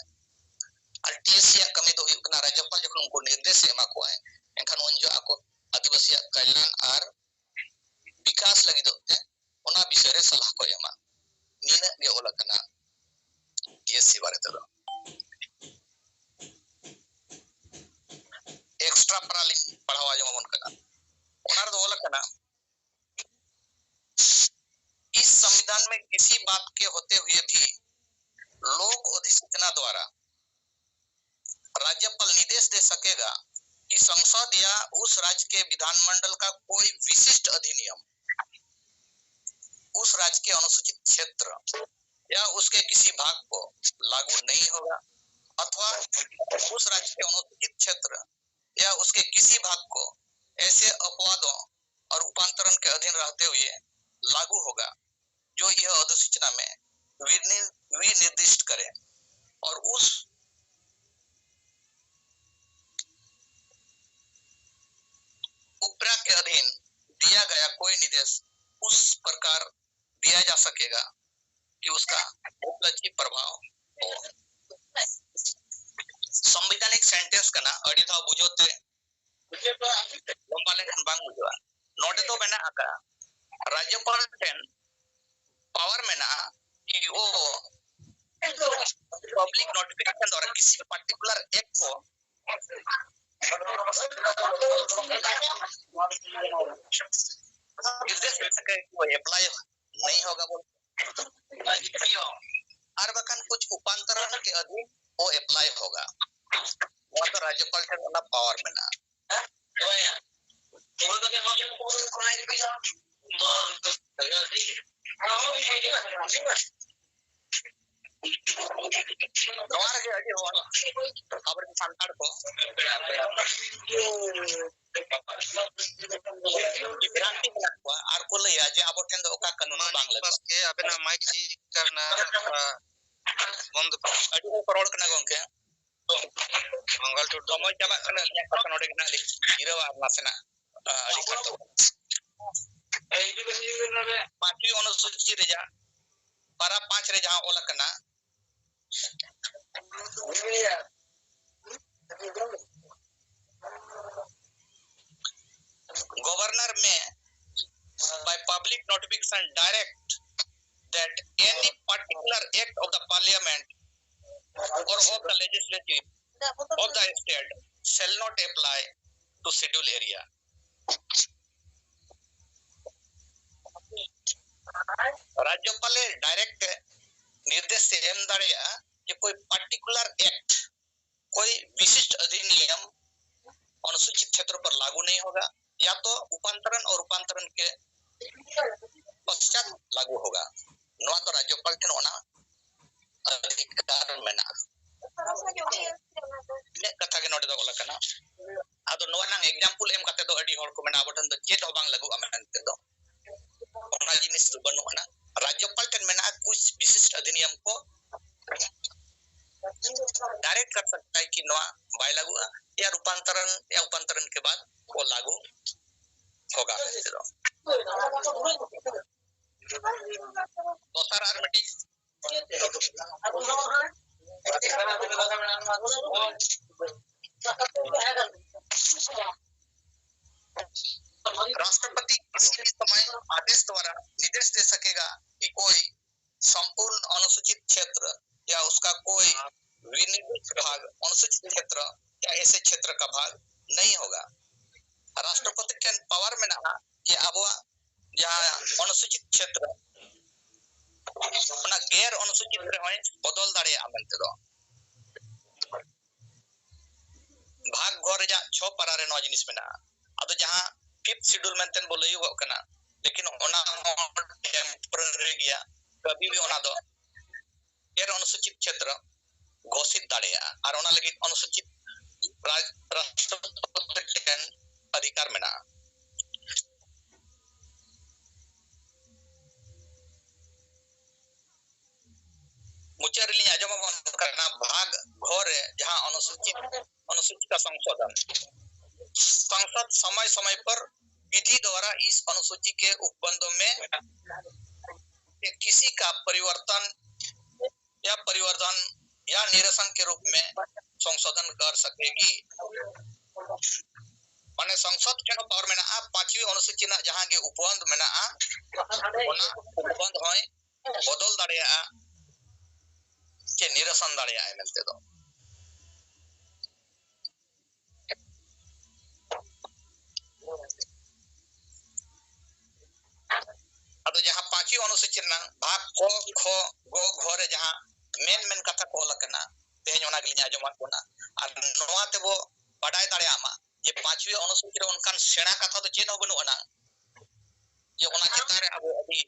और टीएससी कमी दो हुई कना राज्यपाल जखन उनको निर्देश एमा को है एखन उन जो आको आदिवासी कल्याण और विकास लगी दोते ओना विषय रे सलाह को एमा नीने गे ओला कना टीएससी बारे तो एक्स्ट्रा प्रालिंग पढ़ावा जो मन कना ओनार दो ओला कना इस संविधान में किसी बात के होते हुए भी लोक अधिसूचना द्वारा राज्यपाल निर्देश दे सकेगा कि संसद या उस राज्य के विधानमंडल का कोई विशिष्ट अधिनियम उस राज्य के अनुसूचित क्षेत्र या उसके किसी भाग को लागू नहीं होगा अथवा उस राज्य के अनुसूचित क्षेत्र या उसके किसी भाग को ऐसे अपवादों और रूपांतरण के अधीन रहते हुए लागू होगा जो यह अधिसूचना में विनिर्दिष्ट करे और उस उपरा के अधीन दिया गया कोई निर्देश उस प्रकार दिया जा सकेगा कि उसका उपलब्धि प्रभाव हो। संवैधानिक सेंटेंस कना अड़ी था बुझोते लंबा लेखन बांग बुझवा नोटे तो बना आका राज्यपाल टेन पावर में ना कि वो पब्लिक नोटिफिकेशन द्वारा किसी पर्टिकुलर एक्ट को निर्देश दे सके वो अप्लाई नहीं होगा वो और बकन कुछ उपांतरण के अधीन वो अप्लाई होगा वो तो राज्यपाल के पावर में ना नवा रे अडी होन अब संताड़ को भ्रांति मेना को आर को लया जे अब ठेन दो का कानून बांग लगे बस के अबेना माइक जी करना बंद अडी को करोड़ कना गोंके मंगल टू समय चाबा कना लिया का नोडे कना लि गिरवा नासेना अडी खतो पांचवी अनुसूची रे जा para 5 रे जहां ओला कना गवर्नर में by public notification direct that any particular act of the parliament or of the legislature of the state shall not apply to scheduled area. राज्यपाल डायरेक्ट निर्देश से एम दाड़िया कि कोई पर्टिकुलर एक्ट कोई विशिष्ट अधिनियम अनुसूचित क्षेत्र पर लागू नहीं होगा या तो उपांतरण और रूपांतरण के पश्चात लागू होगा नवा तो राज्यपाल ठन ओना अधिकार मेना ने कथा के नोडे दो ओला कना आदो नवा नंग एग्जांपल एम कते दो अडी होड़ को मेना बटन दो चेत हो बांग लागू अमेनते दो ओना जिनिस बनु ना राज्यपाल ठन मेना कुछ विशिष्ट अधिनियम को डायरेक्ट कर सकता है कि नवा बाय लागू या रूपांतरण या उपांतरण के बाद वो लागू होगा तो सर आरमटी राष्ट्रपति किसी भी समय आदेश द्वारा निर्देश दे सकेगा कि कोई संपूर्ण अनुसूचित क्षेत्र या उसका कोई विनिर्दिष्ट भाग अनुसूचित क्षेत्र या ऐसे क्षेत्र का भाग नहीं होगा राष्ट्रपति के पावर में ना ये अब यहाँ अनुसूचित क्षेत्र अपना गैर अनुसूचित रहे बदल दाड़े आमंत्रित दो भाग घर जा 6 पारा रे नौ जिनिस में ना अब जहाँ 5th शेड्यूल में तेन बोले युवा करना लेकिन ओना टेम्पररी गया कभी भी ओना दो गैर अनुसूचित क्षेत्र घोषित दाड़ेया और ओना लगी अनुसूचित राष्ट्रपति के अधिकार में ना मुचर लिया आजम करना भाग घर जहां अनुसूचित का संशोधन संसद समय समय पर विधि द्वारा इस अनुसूची के उपबंधों में किसी का परिवर्तन या निरसन के रूप में संशोधन कर सकेगी माने संसद के पावर में ना 5वीं अनुसूची ना जहां के उपबंध में ना ओना उपबंध होय बदल दाड़िया के निरसन दाड़िया मिलते दो अब जहां 5वीं अनुसूची ना भाग को खो गो घरे जहां मेन कथा को लकना तेज ओना गिल आजमा कोना और नोवा ते वो बडाय दाड़े आमा ये 5वीं अनुसूची रे उनकान सेना कथा तो चेन हो बनु ओना ये ओना चेता रे अब अभी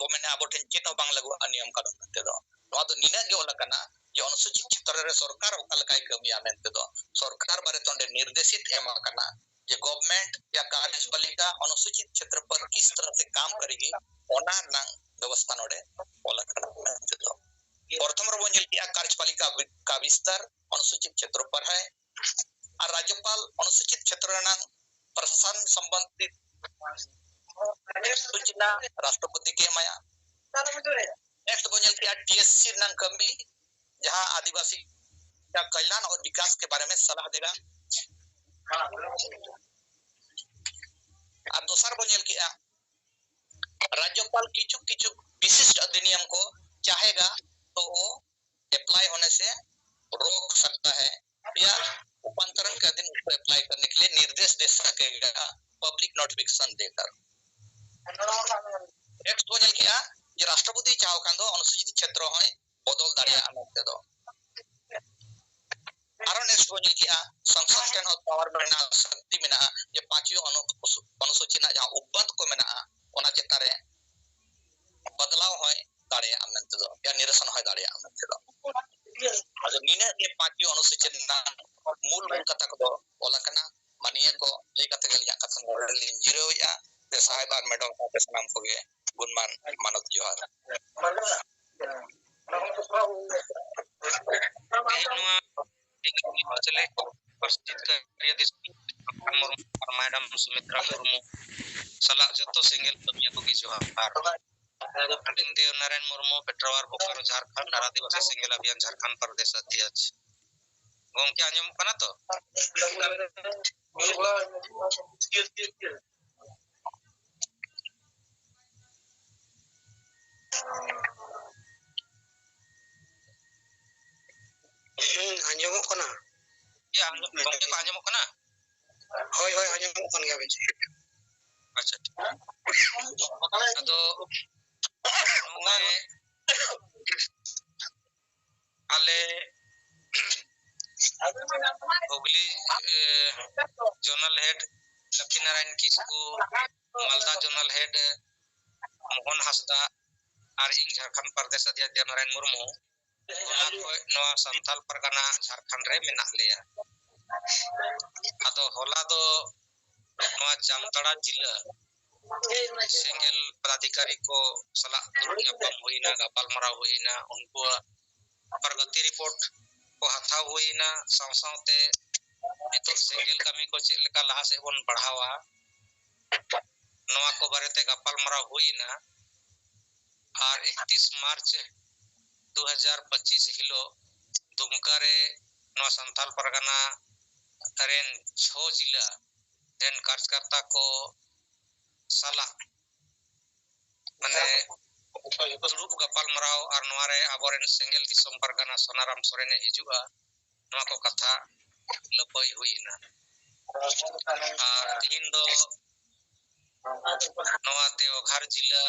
बो मेने अब ठेन चेन हो बांग लागू नियम कानून ते दो नोवा तो निना गे ओलकना ये अनुसूचित क्षेत्र रे सरकार ओका लकाय कमिया मेनते दो सरकार बारे तोंडे निर्देशित एमा कना ये गवर्नमेंट या कार्यपालिका अनुसूचित क्षेत्र पर किस तरह से काम करेगी ओना नंग व्यवस्था नोडे ओलकना मेनते दो प्रथम रबोंजल की कार्यपालिका का विस्तार अनुसूचित क्षेत्रों पर है और राज्यपाल अनुसूचित क्षेत्र नंग प्रशासन संबंधित सूचना राष्ट्रपति के माया नेक्स्ट बोंजल की टीएससी नंग कमी जहां आदिवासी का कल्याण और विकास के बारे में सलाह देगा और दूसरा बोंजल की राज्यपाल किचुक विशिष्ट अधिनियम को चाहेगा तो वो अप्लाई होने से रोक सकता है या उपांतरण के अधीन उसको अप्लाई करने के लिए निर्देश दे सकेगा पब्लिक नोटिफिकेशन देकर नेक्स्ट बोझल किया जे राष्ट्रपति चाहो कांदो अनुसूचित क्षेत्र होय बदल दाड़िया आनते दो आरो नेक्स्ट ᱵᱚᱱ ᱧᱮᱞ ᱠᱮᱜᱼᱟ ᱥᱚᱝᱥᱚᱫ ᱴᱷᱮᱱ ᱦᱚᱸ ᱯᱟᱣᱟᱨ ᱢᱮᱱᱟᱜᱼᱟ, ᱥᱚᱠᱛᱤ ᱢᱮᱱᱟᱜᱼᱟ ᱡᱮ 5वीं অনুসূচি ᱨᱮᱱᱟᱜ ᱡᱟᱦᱟᱸ উপাদ ᱠᱚ ᱢᱮᱱᱟᱜᱼᱟ ᱚᱱᱟ ᱪᱮᱛᱟᱱ ᱨᱮ बदलाव होय दाड़ेया मेंते दो या निरसन होय दाड़ेया मेंते दो आदो निने के 5वीं अनुसूची रनाग मूल कथा को ओला कना मानिया को लई कथे गलिया कथा लिन जिरोया ते साहेब आर मैडम को सलाम को गे गुणमान मानव जोहार चले उपस्थित कार्य मैडम सुमित्रा मुर्मू सलाह जतो सिंगल कमिया को की जोहार देव नारायण मुर्मू पेट्रोवार बोकारो झारखंड आदिवासी सिंगल अभियान झारखंड प्रदेश अध्यक्ष गोंके आंजम कना तो आंजम कना या गोंके को आंजम कना होय होय आंजम कन गया बेच अच्छा तो आले Hooghly zonal head Lakshmi Narayan Kisku Malda zonal head Mohan Hansda और इन झारखंड प्रदेश अध्यक्ष देव नारायण मुर्मू संथाल परगना झारखंड रे मेना लिया आदो होला दो जामताड़ा जिला सिंगल पदाधिकारी को सलाह दुर्गापम हुईना गपाल मराव हुईना उनको प्रगति रिपोर्ट को हाथाव हुईना सावसावते नितो सिंगल कमी को चेक लेका लहा से बन बढ़ावा नवा को बारेते गपाल मराव हुईना और 31 मार्च 2025 हिलो दुमका रे नवा संथाल परगना रेन 6 जिला रेन कार्यकर्ता को सलाह माने दुरुप गपाल मराव और नवारे आबोरेन सिंगल दिसम परगना सोनाराम सोरेने हिजुआ नवा को कथा लपय हुईना और तीन दो नवा देवघर जिला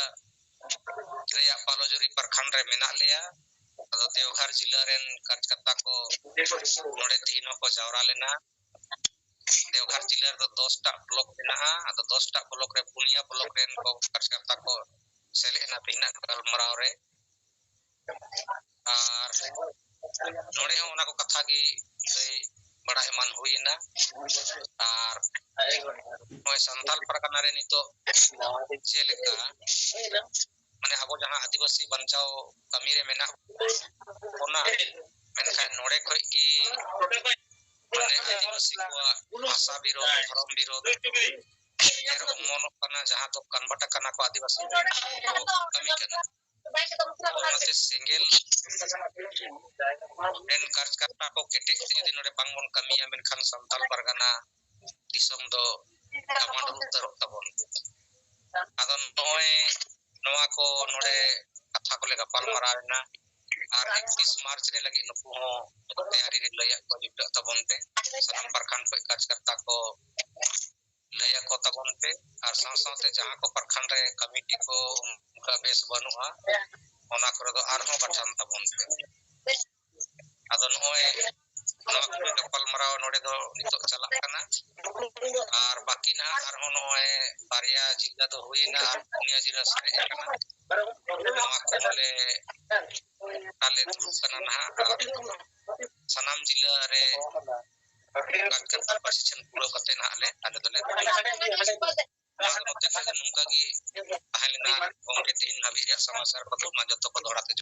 रेया पालोजुरी प्रखंड रे मेना लिया अदो देवघर जिला रेन कार्यकर्ता को नोडे तीन को जावरा लेना देवघर जिला रे 10 टा ब्लॉक मेना अदो 10 टा ब्लॉक रे पुनिया ब्लॉक रेन को कार्यकर्ता को सेलेना बिना गलमराव रे और नोडे हो उना को कथा की बड़ा एमान हुईना और ओय संथाल परगना रे नितो जेलेका माने आबो जहां आदिवासी बंचाओ कमी रे मेना ओना मेनखा नोडे खय की माने आदिवासी को भाषा विरोध धर्म विरोध एर मन कना जहां तो कन्वर्ट कना को आदिवासी कमी कना ओनाते सिंगल एन कार्यकर्ता को केटेक यदि नोडे बांगबन कमिया मेनखान संथाल परगना दिसम दो कमांड उत्तर तबन आदन नोय नवा को नोडे कथा को ले गपाल मरावना और 31 मार्च रे लगी नुकु हो तैयारी रे लया को जुट तबन पे सनम प्रखंड को कार्यकर्ता को लया को तबन पे और साथ जहां को प्रखंड रे कमिटी को उनका बेस बनुआ ओना करे दो आरहो गठन तबन पे आदो नोय नवा को गपाल मराव नोडे दो नितो चला कना और बाकी ना आरहो नोय बारिया जिला दो हुईना और पुनिया जिला सरे कना नवा को ले ताले कना ना सनाम जिला रे कार्यकर्ता प्रशिक्षण पूरा करते ना ले आले दोले नोते खाली नुंका की पहलेना गोंके तीन हबी रे समाचार को तो मा जतो को दोड़ाते